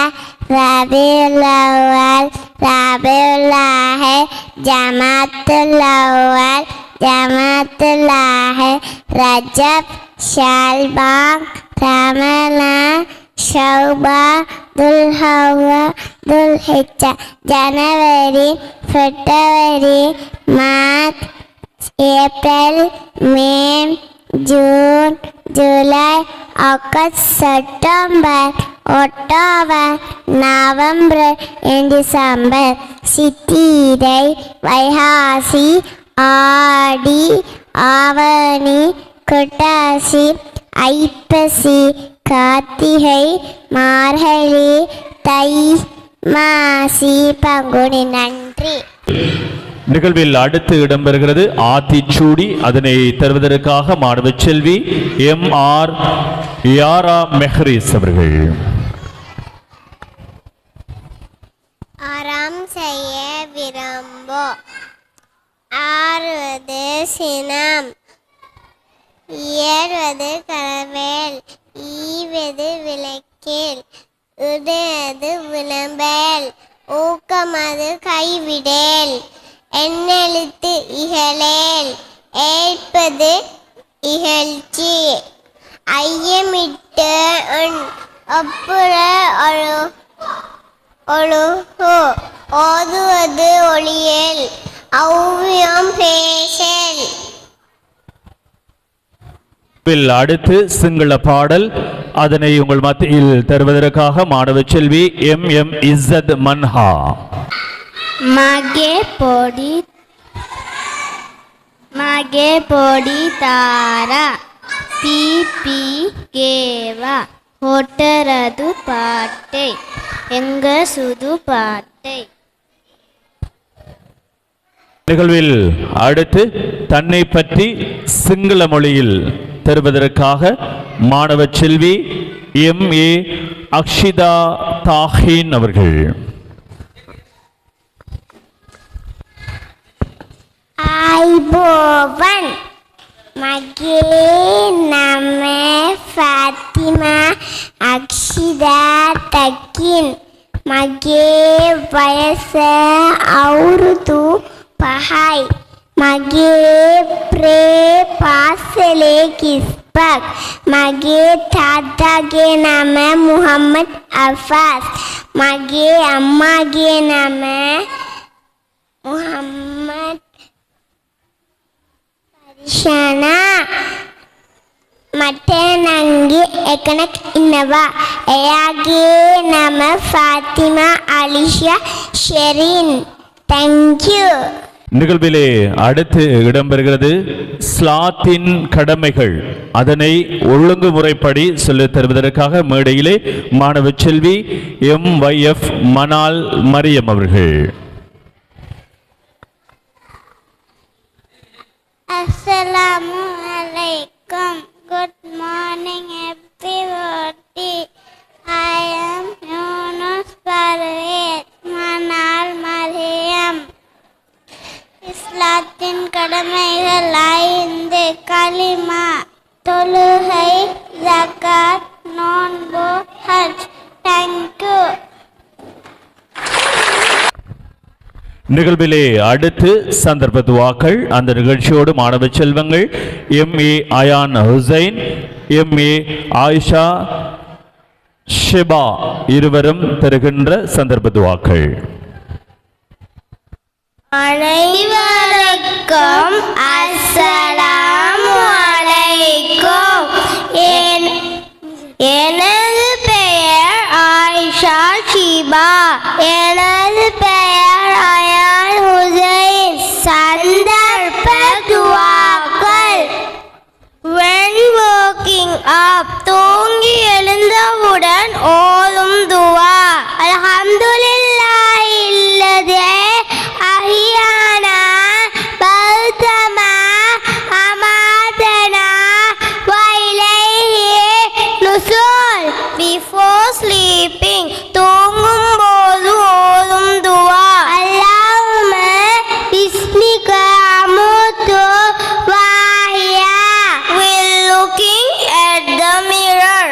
Rabiul Awwal, Rabiul Akhir, Jamatul Awwal, Jamatul Akhir, Rajab, Shalban, Ramadan, Shawba, Dhul-Hawwa, Dhul-Hijjah, January, February, March, April, May, June, July, August, September, October, November, and December. Sitirai, Vaihasi, Adi, Avani, Kutasi, Aipasi, Karthigai, மார்கழி, தை, மாசி, பங்குனி. நன்றி. நிகழ்வில் அடுத்து இடம்பெறுகிறது ஆத்திச்சூடி. அதனை தருவதற்காக மாணவ செல்வி MR. யாரா மெஹ்ரிஸ் அவர்கள். ஆறாம் செய்ய விரும்போ, ஆறுவது சினம், இயறுவது கரவேல், ஈவது விளக்கேல், உடையது விளம்பேல், ஊக்கமது கைவிடேல், எண்ணெழுத்து இகழேல், ஏற்பது இகழ்ச்சி. ஐயமிட்டு அப்புற ஒழுகு ஓதுவது ஒளியல் ஔவியம் பேசல். அடுத்து சிங்கள பாடல், அதனை உங்கள் மத்தியில் தருவதற்காக மாணவ செல்வி எம் இஸ்ஸத் மன்ஹா. ಮಗೆ ಪೊಡಿ ತಾರ ಪಿ ಗೇವ ಹೊಟ್ಟರದು ಪಾಟೆ ಎಂಗಸುದು ಪಾಟೆ. நிகழ்வில் அடுத்து தன்னை பற்றி சிங்கள மொழியில் தருவதற்காக மாணவ செல்வி எம்.ஏ. அக்ஷிதா தாஹீன் அவர்கள். ආයිබෝවන් මගේ නම ෆාතිමා අක්ෂිදා තකින්. මගේ වයස අවුරුදු 5යි. මගේ පාසලේ කිස්පක්. මගේ තාත්තාගේ නම මුහම්මද් අෆාස්. මගේ අම්මාගේ නම මුහම්මද් ශනා. මට නංගි එකෙක් ඉන්නවා. එයාගේ නම ෆාතිමා අලිෂා ஷெரின். Thank you. நிகழ்விலே அடுத்து இடம்பெறுகிறது ஸ்லாத்தின் கடமைகள். அதனை ஒழுங்குமுறைப்படி சொல்லித் தருவதற்காக மேடையிலே மாணவ செல்வி MYF மனால் மரியம் அவர்கள். Assalamu alaikum. Good morning everybody. I am Yunus Parvez Manal Mariam. இஸ்லாத்தின் கடமைகள் 5: கலிமா, தொழுகை, ஜகாத், நோன்பு, ஹஜ். Thank you. நிகழ்விலே அடுத்து சந்தர்ப்ப துவாக்கள். அந்த நிகழ்ச்சியோடு மாணவ செல்வங்கள் எம்.ஏ. அயான் ஹுசைன், எம்.ஏ. ஆயிஷா ஷெபா இருவரும் தருகின்ற சந்தர்ப்ப துவாக்கள். அனைவருக்கும் அஸ்ஸலாமு அலைக்கும். எனது பெயர் ஆயிஷா ஷிபா. எனது பெயர் அயான் ஹுசைன். சந்தர்ப்ப துவாக்கள். When waking up, தூங்கி எழுந்தவுடன் ஓதும் துவா. அல்ஹம்துலில்லாஹி இல்லதே அஹ்யானா பல்தமா அமாதனா வ இலைஹி நுஷூர். Before sleeping, தூங்கும் போது ஓதும் துவா. அல்லாஹும்ம பிஸ்மிக அமுது வ அஹ்யா. While looking at the mirror,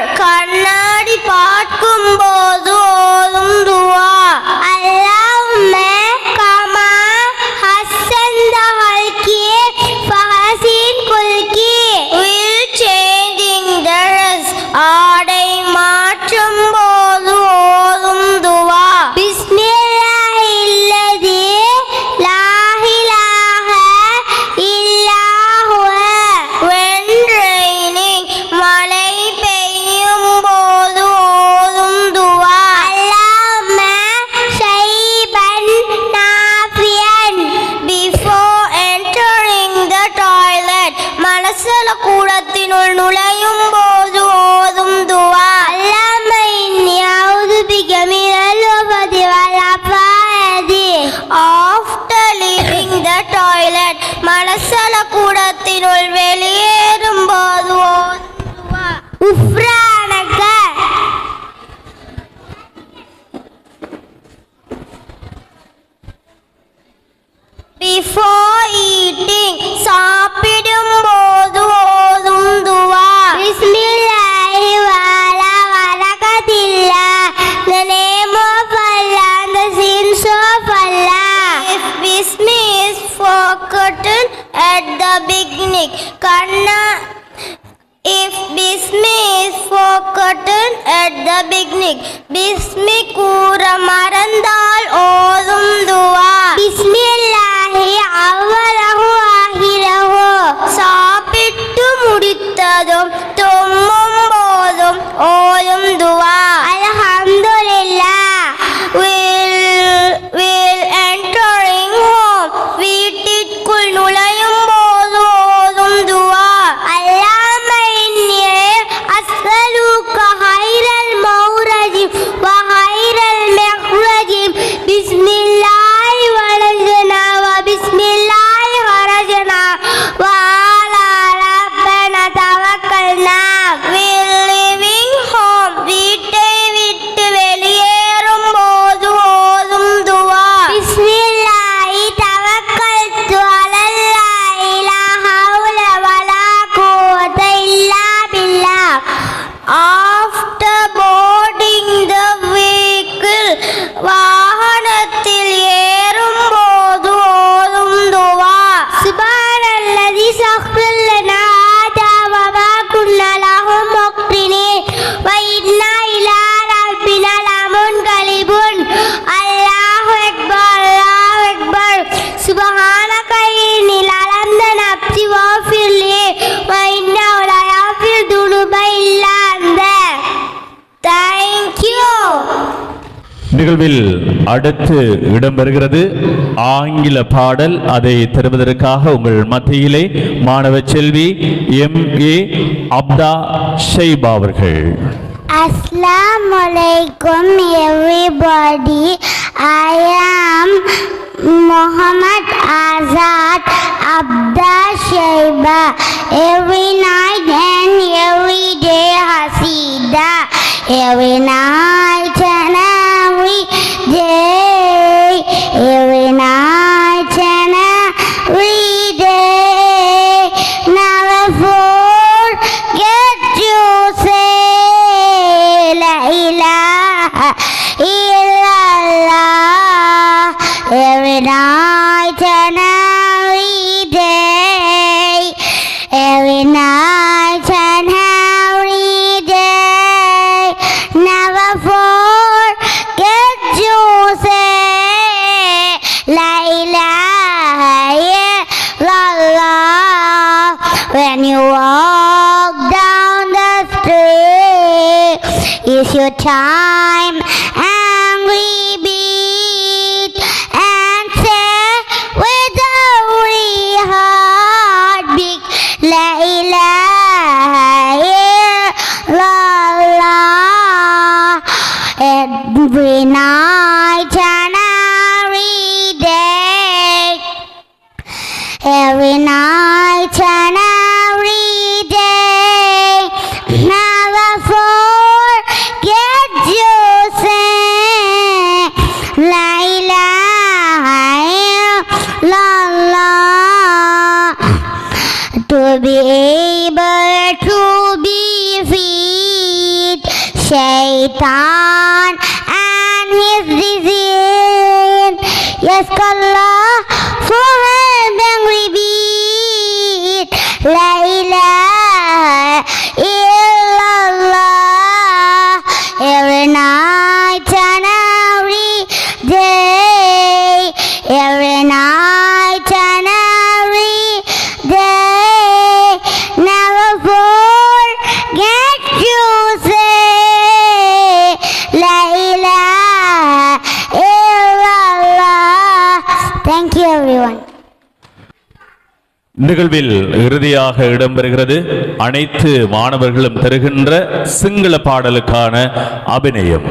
பிஸ்மிக் Bismi கூற மறந்தால் ஓதும் துவா பிஸ்மில்லாஹி அவ்வலஹு ஆஹிரஹு சாப்பிட்டு முடித்ததும் தும்மும் போதும் ஓதும் துவா அல்ஹம்துலில்லாஹ் will entering home வீட்டிற்குள் நுழையும் போது ஓதும் துவா அல்லாஹும்ம இன்னி அஸ்அலுக ஹைரல் மௌரஜி வ ஹைரல் மக்ரஜி பிஸ்மில்லாஹி வலஜனா வ பிஸ்மில்லாஹி ஹரஜனா வ அலா ரப்பனா தவக்கல்னா will living home வீட்டை விட்டு வெளியேறும் போது ஓதும் துவா பிஸ்மில்லாஹி தவக்கல்து அலல்லாஹி லா ஹவுல வலா குவத இல்லா பில்லாஹ் after boarding the vehicle வாகனத்தில் ஏறும் போது ஓதும் துவா சுப்ஹானல்லதி சஹ்ஹர லனா ஹாதா வ மா குன்னா லஹு முக்ரினீன் வ இன்னா இலா ரப்பினா லமுன்கலிபூன் அல்லாஹு அக்பர் சுப்ஹானக இன்னி லலம்து நப்சி வஃபிர்லி வ இன்னஹு லா யஃபிரு துனுப இல்லா அன்த. Thank you. நிகழ்வில் அடுத்து இடம்பெறுகிறது ஆங்கில பாடல். அதை தருவதற்காக உங்கள் மத்தியிலே மாணவ செல்வி M.A. அப்தா ஷைபா அவர்கள். Assalamu alaikum everybody. I am Muhammad Azad Abda Shaiba. Every night and every day Hasida. Every night and every day. Every night and every day. Never forget to say La ilaha illallah. Every night and every day. Every night and every day. Never forget to say La ilaha illallah. When you walk down the street, is your time angry beat and say with every heartbeat La ilaha illallah. Every night and every day. Every night and every day. Never forget to say La ilaha illallah. To be able to defeat Shaitan and his disease. Yes, Allah, for help and repeat La ilaha illallah. Every night and every day. Every night and every day. Never forget to say La ilaha illallah. Thank you everyone. நிகழ்வில் இறுதியாக இடம்பெறுகிறது அனைத்து மாணவர்களும் தருகின்ற சிங்கள பாடலுக்கான அபிநயம்.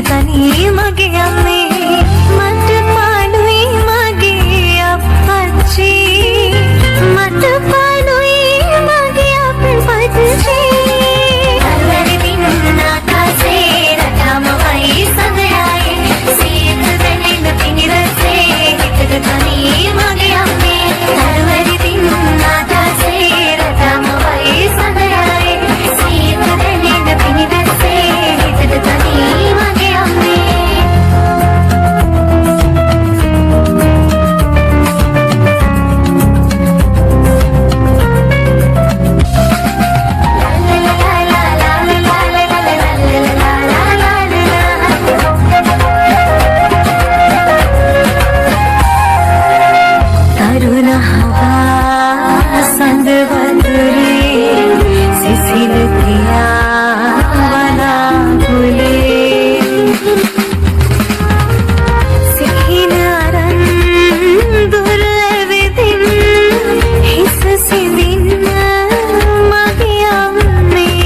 තනී මගේ අම්මේ මට පාඩුයි මගේ අප්පච්චි මට පාඩුයි මගේ අප්පච්චි අල්වැරි දින්න ආකාසේ රටම වයි සඳයයි සීත දැනෙන පිනිරසේ හිතට තනී මගේ අම්මේ අල්වැරි දින්න हवा संग बदले सिसिल दिया बना भूले सिखिनारन दुर्लभिदिन हिस सिदिन मगिया में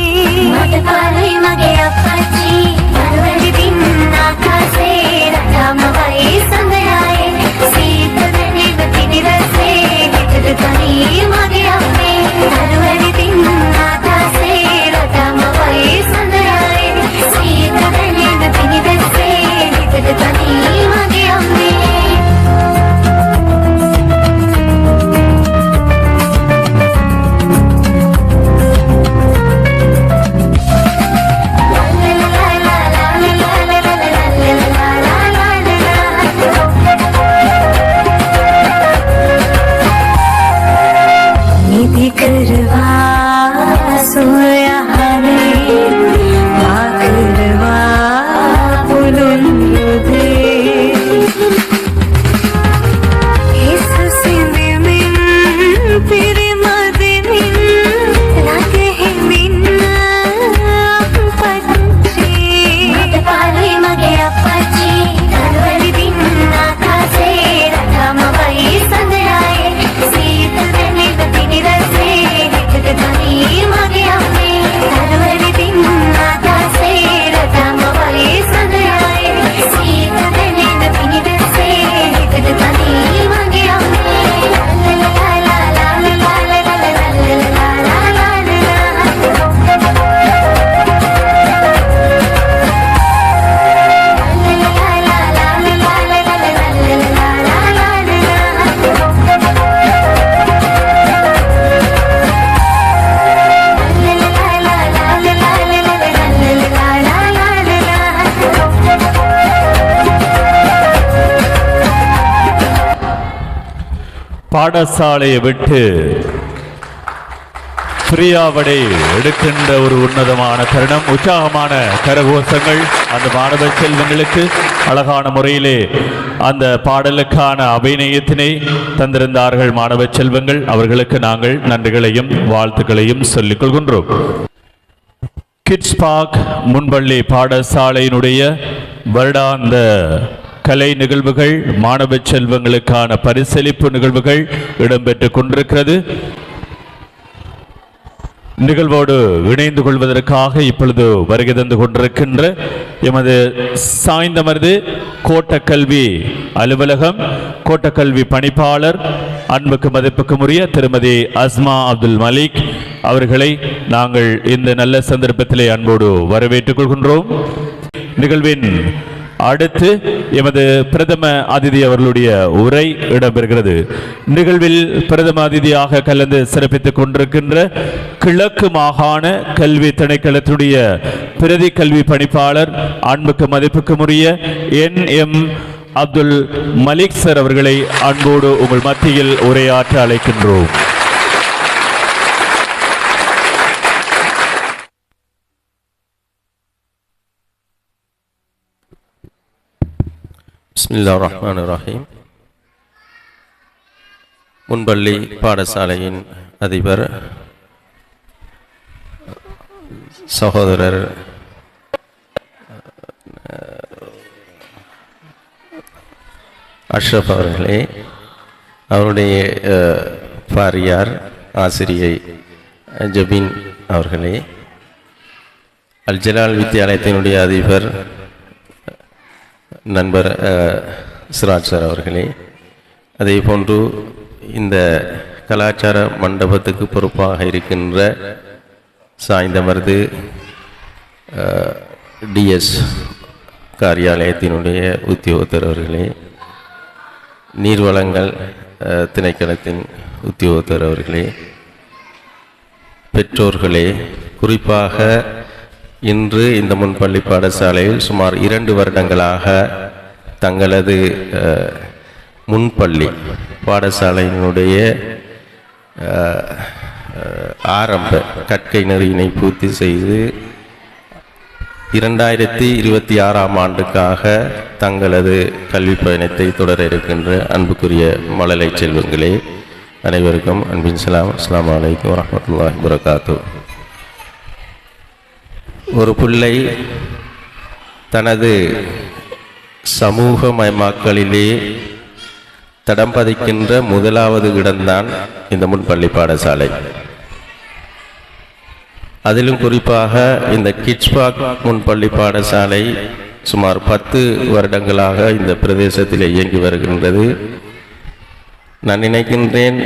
मत पाले मगे अपची दुर्लभिदिन आकाशे रटाम वही संगयाए सीत दने बतिनी रसे हित तनी मगिया में दुर्लभिदिन आकाशे रटाम वही संगयाए सीत दने बतिनी रसे हित तनी मगिया में निधि करवा सोया हरे करवा पुलन रुदे इस सिंधे में तेरे मदे में लगे हैं बिना पच्ची मत पाले मगे अपची दरवली दिन आकाशे रटाम वही संगयाए सीत दने बतिनी रसे हित तनी मगे अपने दरवली दिन आकाशे रटाम वही संगयाए सीत दने बतिनी रसे हित तनी मगे अपने ला ला ला ला ला ला ला ला ला பாடசாலையை விட்டு பிரியாவடை எடுக்கின்ற ஒரு உன்னதமான தருணம், உற்சாகமான கரகோஷங்கள் அந்த மாணவ செல்வங்களுக்கு அழகான முறையிலே அந்த பாடலுக்கான அபிநயத்தினை தந்திருந்தார்கள் மாணவ செல்வங்கள். அவர்களுக்கு நாங்கள் நன்றிகளையும் வாழ்த்துக்களையும் சொல்லிக் கொள்கின்றோம். கிட்ஸ் பார்க் முன்பள்ளி பாடசாலையினுடைய வருடாந்த கலை நிகழ்வுகள், மாணவ செல்வங்களுக்கான பரிசளிப்பு நிகழ்வுகள் இடம்பெற்றுக் கொண்டிருக்கிறது. நிகழ்வோடு இணைந்து கொள்வதற்காக இப்பொழுது வருகை தந்து கொண்டிருக்கின்ற எமது சாய்ந்தமர்து கோட்டக்கல்வி அலுவலகம் கோட்டக்கல்வி பணிப்பாளர் அன்புக்கு மதிப்புக்கும் உரிய திருமதி அஸ்மா அப்துல் மலிக் அவர்களை நாங்கள் இந்த நல்ல சந்தர்ப்பத்திலே அன்போடு வரவேற்றுக் கொள்கின்றோம். நிகழ்வின் அடுத்து எமது பிரதம அதிதி அவர்களுடைய உரை இடம்பெறுகிறது. நிகழ்வில் பிரதம அதிதியாக கலந்து சிறப்பித்துக் கொண்டிருக்கின்ற கிழக்கு மாகாண கல்வி திணைக்களத்துடைய பிரதி கல்வி பணிப்பாளர் அன்புக்கு மதிப்புக்கும் உரிய NM அப்துல் மலிக் சார் அவர்களை அன்போடு உங்கள் மத்தியில் உரையாற்ற அழைக்கின்றோம். பிஸ்மில்லாஹிர்ரஹ்மானிர்ரஹீம். முன்பள்ளி பாடசாலையின் அதிபர் சகோதரர் அஷ்ரப் அவர்களே, அவருடைய பாரியார் ஆசிரியை ஜபீன் அவர்களே, அல் ஜலால் வித்தியாலயத்தினுடைய அதிபர் நண்பர் சிராஜ் சார் அவர்களே, அதே போன்று இந்த கலாச்சார மண்டபத்துக்கு பொறுப்பாக இருக்கின்ற சாய்ந்தமர்து டிஎஸ் காரியாலயத்தினுடைய உத்தியோகத்தர் அவர்களே, நீர்வளங்கள் திணைக்களத்தின் உத்தியோகத்தர் அவர்களே, பெற்றோர்களே, குறிப்பாக இன்று இந்த முன்பள்ளி பாடசாலையில் சுமார் 2 வருடங்களாக தங்களது முன்பள்ளி பாடசாலையினுடைய ஆரம்ப கற்கை நெறியினை பூர்த்தி செய்து 2026ஆம் ஆண்டுக்காக தங்களது கல்வி பயணத்தை தொடர இருக்கின்ற அன்புக்குரிய மழலை செல்வங்களே, அனைவருக்கும் அன்பின் சலாம். அஸ்ஸலாமு அலைக்கும் வரஹ்மத்துல்லாஹி வபரகாத்துஹு. ஒரு பிள்ளை தனது சமூகமயமாக்கலிலே தடம் பதிக்கின்ற முதலாவது இடம்தான் இந்த முன்பள்ளி பாடசாலை. அதிலும் குறிப்பாக இந்த கிட்ஸ் பார்க் முன்பள்ளி பாடசாலை சுமார் 10 வருடங்களாக இந்த பிரதேசத்தில் இயங்கி வருகின்றது. நான் நினைக்கின்றேன்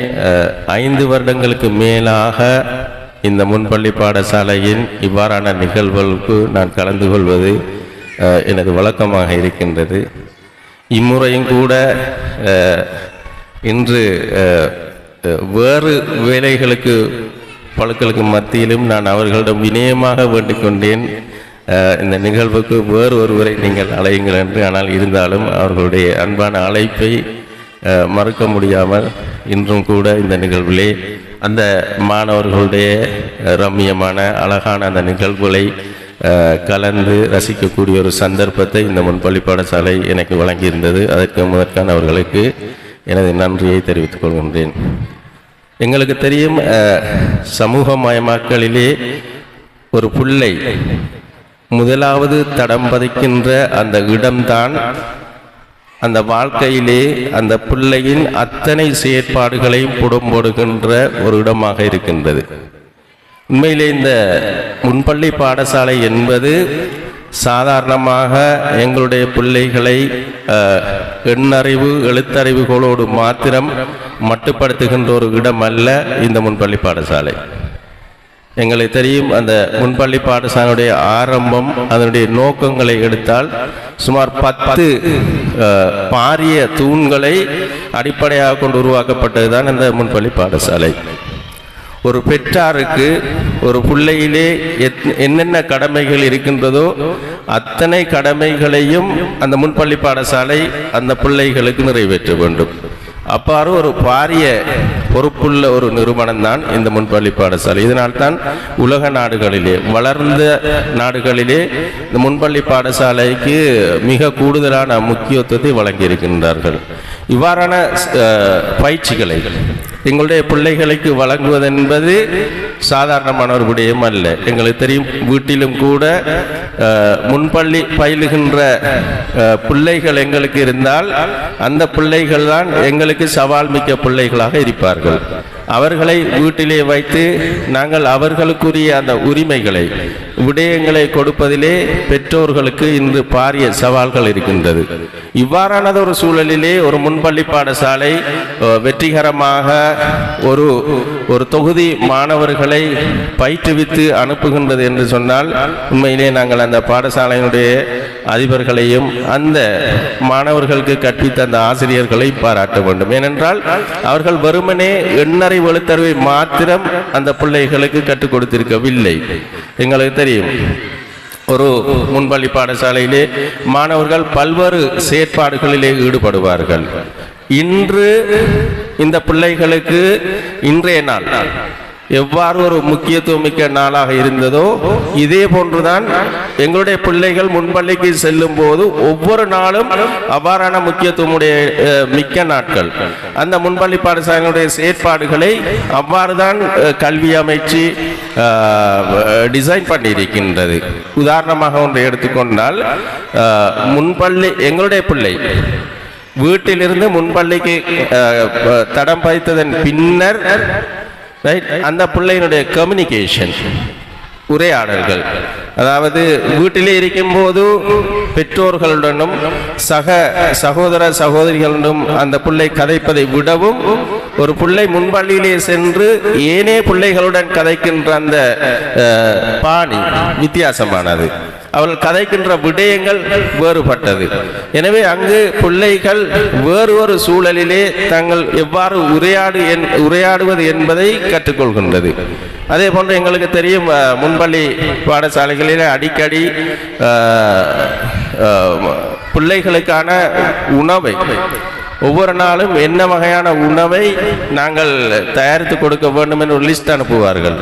5 வருடங்களுக்கு மேலாக இந்த முன்பள்ளி பாடசாலையின் இவ்வாறான நிகழ்வுகளுக்கு நான் கலந்து கொள்வது எனது வழக்கமாக இருக்கின்றது. இம்முறையும் கூட இன்று வேறு வேலைகளுக்கு பழுக்களுக்கு மத்தியிலும் நான் அவர்களிடம் வினயமாக வேண்டிக் கொண்டேன், இந்த நிகழ்வுக்கு வேறு ஒருவரை நீங்கள் அழையுங்கள் என்று. ஆனால் இருந்தாலும் அவர்களுடைய அன்பான அழைப்பை மறுக்க முடியாமல் இன்றும் கூட இந்த நிகழ்விலே அந்த மாணவர்களுடைய ரம்மியமான அழகான அந்த நிகழ்வுகளை கலந்து ரசிக்கக்கூடிய ஒரு சந்தர்ப்பத்தை இந்த முன்பள்ளி பாடசாலை எனக்கு வழங்கியிருந்தது. அதற்கு முதற்கான அவர்களுக்கு எனது நன்றியை தெரிவித்துக் கொள்கின்றேன். எங்களுக்கு தெரியும், சமூகமயமாக்கலிலே ஒரு பிள்ளை முதலாவது தடம் பதிக்கின்ற அந்த இடம்தான் அந்த வாழ்க்கையிலே அந்த பிள்ளையின் அத்தனை செயற்பாடுகளையும் புடம்போடுகின்ற ஒரு இடமாக இருக்கின்றது. உண்மையிலே இந்த முன்பள்ளி பாடசாலை என்பது சாதாரணமாக எங்களுடைய பிள்ளைகளை எண்ணறிவு எழுத்தறிவுகளோடு மாத்திரம் மட்டுப்படுத்துகின்ற ஒரு இடம் அல்ல இந்த முன்பள்ளி பாடசாலை. எங்களுக்கு தெரியும், அந்த முன்பள்ளி பாடசாலையுடைய ஆரம்பம் அதனுடைய நோக்கங்களை எடுத்தால் சுமார் 10 பாரிய தூண்களை அடிப்படையாக கொண்டு உருவாக்கப்பட்டதுதான் இந்த முன்பள்ளி பாடசாலை. ஒரு பெற்றாருக்கு ஒரு பிள்ளையிலே என்னென்ன கடமைகள் இருக்கின்றதோ அத்தனை கடமைகளையும் அந்த முன்பள்ளி பாடசாலை அந்த பிள்ளைகளுக்கு நிறைவேற்ற வேண்டும். அப்பாறு ஒரு பாரிய பொறுப்புள்ள ஒரு நிறுவனம் தான் இந்த முன்பள்ளி பாடசாலை. இதனால்தான் உலக நாடுகளிலே, வளர்ந்த நாடுகளிலே இந்த முன்பள்ளி பாடசாலைக்கு மிக கூடுதலான முக்கியத்துவத்தை வழங்கியிருக்கின்றார்கள். இவ்வாறான பயிற்சிகளை எங்களுடைய பிள்ளைகளுக்கு வழங்குவதென்பது சாதாரணமான ஒரு விடயம் அல்ல. எங்களுக்கு தெரியும், வீட்டிலும் கூட முன்பள்ளி பயிலுகின்ற பிள்ளைகள் எங்களுக்கு இருந்தால் அந்த பிள்ளைகள் தான் எங்களுக்கு சவால் மிக்க பிள்ளைகளாக இருப்பார்கள். அவர்களை வீட்டிலே வைத்து நாங்கள் அவர்களுக்குரிய அந்த உரிமைகளை விடயங்களை கொடுப்பதிலே பெற்றோர்களுக்கு இன்று பாரிய சவால்கள் இருக்கின்றது. இவ்வாறானது ஒரு சூழலிலே ஒரு முன்பள்ளி பாடசாலை வெற்றிகரமாக ஒரு தொகுதி மாணவர்களை பயிற்றுவித்து அனுப்புகின்றது என்று சொன்னால் உண்மையிலே நாங்கள் அந்த பாடசாலையினுடைய அதிபர்களையும் அந்த மாணவர்களுக்கு கற்பித்த அந்த ஆசிரியர்களை பாராட்ட வேண்டும். ஏனென்றால் அவர்கள் வெறுமனே எண்ணறை எழுத்தறிவை மாத்திரம் அந்த பிள்ளைகளுக்கு கற்றுக் கொடுத்திருக்கவில்லை. எங்களுக்கு தெரியும், ஒரு முன்பள்ளி பாடசாலையிலே மாணவர்கள் பல்வேறு செயற்பாடுகளிலே ஈடுபடுவார்கள். இன்று இந்த பிள்ளைகளுக்கு இன்றைய நாள் எவ்வாறு ஒரு முக்கியத்துவம் மிக்க நாளாக இருந்ததோ இதே போன்றுதான் எங்களுடைய பிள்ளைகள் முன்பள்ளிக்கு செல்லும் போது ஒவ்வொரு நாளும் அவ்வாறான முக்கியத்துவமுடைய மிக்க நாட்கள். அந்த முன்பள்ளி பாடசாலைகளுடைய செயற்பாடுகளை அவ்வாறுதான் கல்வி அமைச்சு டிசைன் பண்ணியிருக்கின்றது. உதாரணமாக ஒன்றை எடுத்துக்கொண்டால், முன்பள்ளி எங்களுடைய பிள்ளை வீட்டிலிருந்து முன்பள்ளிக்கு தடம் பதித்ததன் பின்னர் அந்த பிள்ளையினுடைய கம்யூனிகேஷன், உரையாடல்கள், அதாவது வீட்டிலே இருக்கும்போது பெற்றோர்களுடனும் சகோதர சகோதரிகளுடனும் அந்த பிள்ளை கதைப்பதை விடவும் ஒரு பிள்ளை முன்பள்ளியிலே சென்று ஏனே பிள்ளைகளுடன் கதைக்கின்ற அந்த பாணி வித்தியாசமானது. அவர்கள் கதைக்கின்ற விடயங்கள் வேறுபட்டது. எனவே அங்கு பிள்ளைகள் வேறு ஒரு சூழலிலே தாங்கள் எவ்வாறு உரையாடுவது என்பதை கற்றுக்கொள்கின்றது. அதே போன்று எங்களுக்கு தெரியும், முன்பள்ளி பாடசாலைகளிலே அடிக்கடி பிள்ளைகளுக்கான உணவை ஒவ்வொரு நாளும் என்ன வகையான உணவை நாங்கள் தயாரித்து கொடுக்க வேண்டும் என்று ஒரு லிஸ்ட் அனுப்புவார்கள்.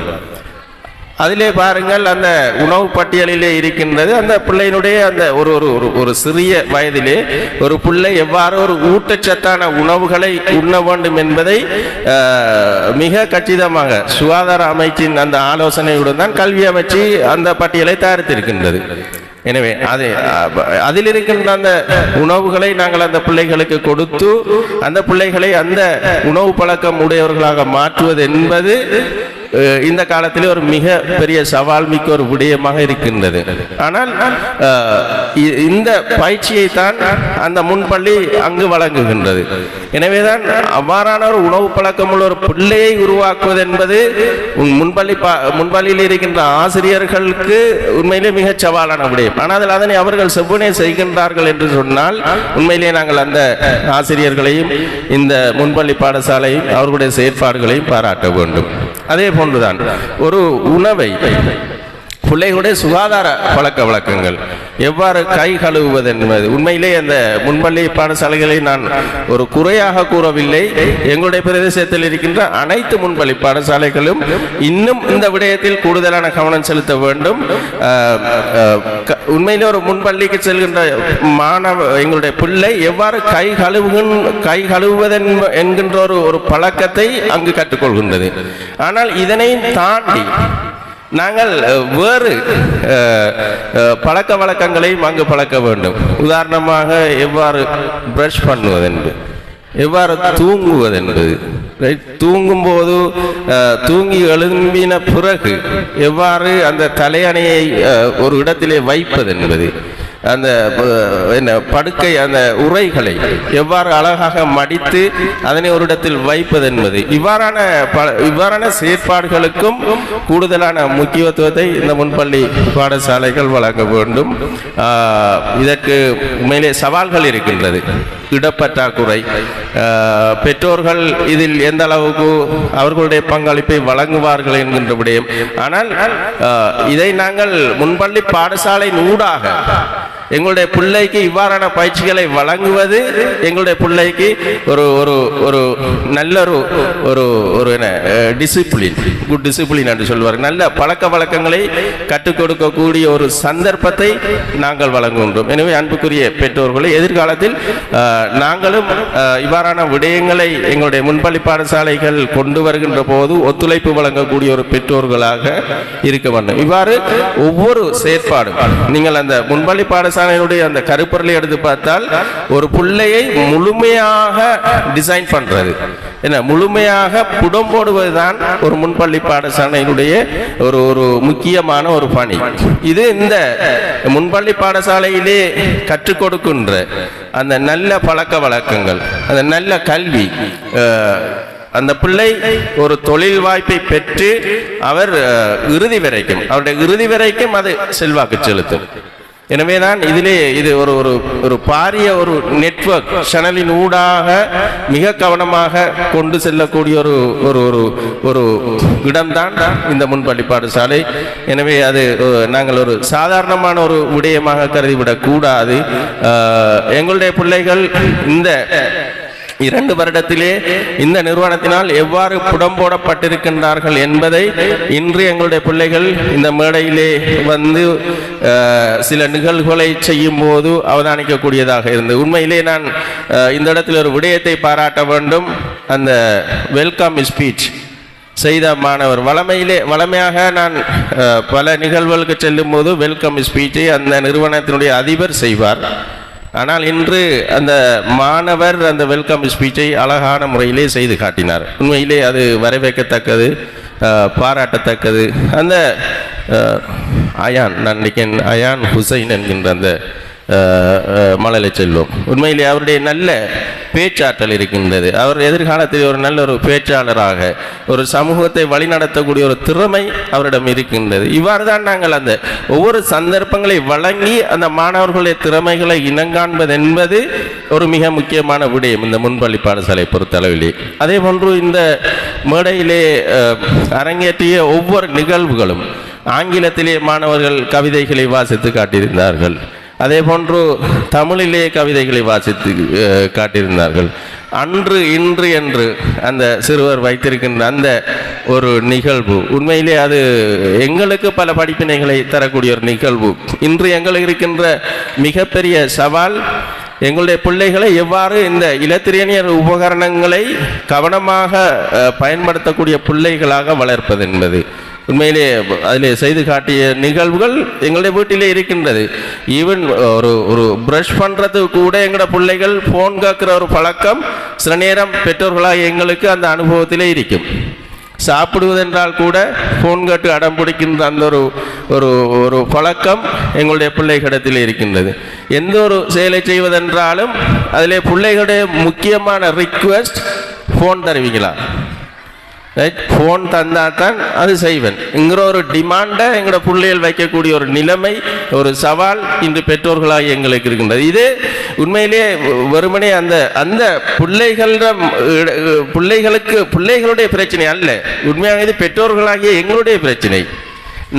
அதிலே பாருங்கள், அந்த உணவு பட்டியலிலே இருக்கின்றது அந்த பிள்ளையினுடைய அந்த ஒரு ஒரு ஒரு சிறிய வயதிலே ஒரு பிள்ளை எவ்வாறு ஒரு ஊட்டச்சத்தான உணவுகளை உண்ண வேண்டும் என்பதை மிக கச்சிதமாக சுகாதார அமைச்சின் அந்த ஆலோசனையுடன் தான் கல்வி அமைச்சு அந்த பட்டியலை தயாரித்திருக்கின்றது. எனவே அதில் இருக்கின்ற அந்த உணவுகளை நாங்கள் அந்த பிள்ளைகளுக்கு கொடுத்து அந்த பிள்ளைகளை அந்த உணவு பழக்கம் உடையவர்களாக மாற்றுவது என்பது இந்த காலத்திலே ஒரு மிக பெரிய சவால் மிக்க ஒரு விடயமாக இருக்கின்றது. ஆனால் இந்த பயிற்சியை தான் அந்த முன்பள்ளி அங்கு வழங்குகின்றது. எனவேதான் அவ்வாறான ஒரு உணவு பழக்கம் உள்ள ஒரு பிள்ளையை உருவாக்குவது என்பது முன்பள்ளியில் இருக்கின்ற ஆசிரியர்களுக்கு உண்மையிலே மிக சவாலான விடயம். ஆனால் அதனை அவர்கள் செவ்வனே செய்கின்றார்கள் என்று சொன்னால் உண்மையிலே நாங்கள் அந்த ஆசிரியர்களையும் இந்த முன்பள்ளி பாடசாலையும் அவர்களுடைய செயற்பாடுகளையும் பாராட்ட வேண்டும். அதே போன்றுதான் ஒரு உணவை பிள்ளைகளுடைய சுகாதார பழக்க வழக்கங்கள் எவ்வாறு கை கழுவுவது என்பது உண்மையிலே அந்த முன்பள்ளி பாடசாலைகளை நான் ஒரு குறையாக கூறவில்லை. எங்களுடைய பிரதேசத்தில் இருக்கின்ற அனைத்து முன்பள்ளி பாடசாலைகளும் இன்னும் இந்த விடயத்தில் கூடுதலான கவனம் செலுத்த வேண்டும். உண்மையிலே ஒரு முன்பள்ளிக்கு செல்கின்ற எங்களுடைய பிள்ளை எவ்வாறு கை கழுவுவது என்கின்ற ஒரு பழக்கத்தை அங்கு கற்றுக்கொள்கின்றது. ஆனால் இதனை தாண்டி நாங்கள் வேறு பழக்க வழக்கங்களையும் அங்கு பழக்க வேண்டும். உதாரணமாக எவ்வாறு பிரஷ் பண்ணுவது என்பது, எவ்வாறு தூங்குவது என்பது, தூங்கும்போது தூங்கி எழும்பின பிறகு எவ்வாறு அந்த தலையணையை ஒரு இடத்திலே வைப்பது என்பது, அந்த படுக்கை அந்த உரைகளை எவ்வாறு அழகாக மடித்து அதனை ஒரு இடத்தில் வைப்பது என்பது, இவ்வாறான செயற்பாடுகளுக்கும் கூடுதலான முக்கியத்துவத்தை இந்த முன்பள்ளி பாடசாலைகள் வழங்க வேண்டும். இதற்கு உண்மையிலே சவால்கள் இருக்கின்றது. இடப்பற்றாக்குறை, பெற்றோர்கள் இதில் எந்த அளவுக்கு அவர்களுடைய பங்களிப்பை வழங்குவார்கள் என்கின்ற விடயம். ஆனால் இதை நாங்கள் முன்பள்ளி பாடசாலையின் ஊடாக எங்களுடைய பிள்ளைக்கு இவ்வாறான பயிற்சிகளை வழங்குவது எங்களுடைய பிள்ளைக்கு ஒரு ஒரு ஒரு நல்ல ஒரு டிசிப்ளின், குட் டிசிப்ளின் என்று சொல்வார்கள், நல்ல பழக்க வழக்கங்களை கற்றுக் கொடுக்கக்கூடிய ஒரு சந்தர்ப்பத்தை நாங்கள் வழங்குகின்றோம். எனவே அன்புக்குரிய பெற்றோர்களை எதிர்காலத்தில் நாங்களும் இவ்வாறான விடயங்களை எங்களுடைய முன்பள்ளி பாடசாலைகள் கொண்டு வருகின்ற போது ஒத்துழைப்பு வழங்கக்கூடிய ஒரு பெற்றோர்களாக இருக்க வேண்டும். இவ்வாறு ஒவ்வொரு செயற்பாடும் நீங்கள் அந்த முன்பள்ளி பாடசாலையினுடைய அந்த கருப்பொருளை எடுத்து பார்த்தால் ஒரு பிள்ளையை முழுமையாக டிசைன் பண்றது என்ன, முழுமையாக புடம் போடுவதுதான் ஒரு முன்பள்ளி பாடசாலையினுடைய ஒரு முக்கியமான ஒரு பணி. இது இந்த முன்பள்ளி பாடசாலையிலே கற்றுக் கொடுக்கின்ற அந்த நல்ல பழக்க வழக்கங்கள், அந்த நல்ல கல்வி, அந்த பிள்ளை ஒரு தொழில் வாய்ப்பை பெற்று அவர் அவருடைய இறுதி வரைக்கும் அது செல்வாக்கு செலுத்தும். எனவேதான் இதிலே இது ஒரு பாரிய ஒரு நெட்வொர்க் சேனலின் ஊடாக மிக கவனமாக கொண்டு செல்லக்கூடிய ஒரு இடம்தான் இந்த முன்பள்ளி பாடசாலை. எனவே அது நாங்கள் ஒரு சாதாரணமான ஒரு விடயமாக கருதிவிடக் கூடாது. எங்களுடைய பிள்ளைகள் இந்த 2 வருடத்திலே இந்த நிறுவனத்தினால் எவ்வாறு புடம்போடப்பட்டிருக்கின்றார்கள் என்பதை இன்று எங்களுடைய பிள்ளைகள் இந்த மேடையிலே வந்து சில நிகழ்வுகளை செய்யும் போது அவதானிக்கக்கூடியதாக இருந்தது. உண்மையிலே நான் இந்த இடத்தில் ஒரு விடயத்தை பாராட்ட வேண்டும். அந்த வெல்கம் ஸ்பீச் செய்த மாணவர் வளமையாக நான் பல நிகழ்வுகளுக்கு செல்லும் போது வெல்கம் ஸ்பீச்சை அந்த நிறுவனத்தினுடைய அதிபர் செய்வார். ஆனால் இன்று அந்த மாணவர் அந்த வெல்கம் ஸ்பீச்சை அழகான முறையிலே செய்து காட்டினார். உண்மையிலே அது வரவேற்கத்தக்கது, பாராட்டத்தக்கது. அந்த நான் நினைக்கிறேன் அயான் ஹுசைன் என்கின்ற அந்த மழலை செல்வம், உண்மையிலே அவருடைய நல்ல பேச்சாற்றல் இருக்கின்றது. அவர் எதிர்காலத்தில் ஒரு நல்ல ஒரு பேச்சாளராக ஒரு சமூகத்தை வழிநடத்தக்கூடிய ஒரு திறமை அவரிடம் இருக்கின்றது. இவ்வாறு தான் நாங்கள் அந்த ஒவ்வொரு சந்தர்ப்பங்களை வழங்கி அந்த மாணவர்களுடைய திறமைகளை இனங்காண்பது என்பது ஒரு மிக முக்கியமான விடயம் இந்த முன்பள்ளி பாடசாலை பொறுத்தளவிலே. அதே போன்று இந்த மேடையிலே அரங்கேற்றிய ஒவ்வொரு நிகழ்வுகளும் ஆங்கிலத்திலே மாணவர்கள் கவிதைகளை வாசித்து காட்டியிருந்தார்கள். அதே போன்று தமிழிலே கவிதைகளை வாசித்து காட்டியிருந்தார்கள். அன்று இன்று என்று அந்த சிறுவர் வைத்திருக்கின்ற அந்த ஒரு நிகழ்வு உண்மையிலே அது எங்களுக்கு பல படிப்பினைகளை தரக்கூடிய ஒரு நிகழ்வு. இன்று எங்களுக்கு இருக்கின்ற மிகப்பெரிய சவால் எங்களுடைய பிள்ளைகளை எவ்வாறு இந்த இலத்திரனியர் உபகரணங்களை கவனமாக பயன்படுத்தக்கூடிய பிள்ளைகளாக வளர்ப்பது என்பது. உண்மையிலே அதில் செய்து காட்டிய நிகழ்வுகள் எங்களுடைய வீட்டிலே இருக்கின்றது. ஈவன் ஒரு ப்ரஷ் பண்ணுறது கூட எங்களோட பிள்ளைகள் ஃபோன் கேட்குற ஒரு பழக்கம் சில நேரம் பெற்றோர்களாக எங்களுக்கு அந்த அனுபவத்திலே இருக்கும். சாப்பிடுவதென்றால் கூட ஃபோன் கேட்டு அடம் பிடிக்கின்ற அந்த ஒரு பழக்கம் எங்களுடைய பிள்ளைகளிடத்தில் இருக்கின்றது. எந்த ஒரு செயலை செய்வதென்றாலும் அதிலே பிள்ளைகளுடைய முக்கியமான ரிக்வெஸ்ட் ஃபோன் தருவீங்களா, ரைட், ஃபோன் தந்தால் தான் அது செய்வேன் என்கிற ஒரு டிமாண்டை எங்களோட பிள்ளைகள் வைக்கக்கூடிய ஒரு நிலைமை, ஒரு சவால் இன்று பெற்றோர்களாக எங்களுக்கு இருக்கின்றது. இது உண்மையிலே வெறுமனே அந்த பிள்ளைகளுடைய பிரச்சனை அல்ல, உண்மையாக இது பெற்றோர்களாகிய எங்களுடைய பிரச்சனை.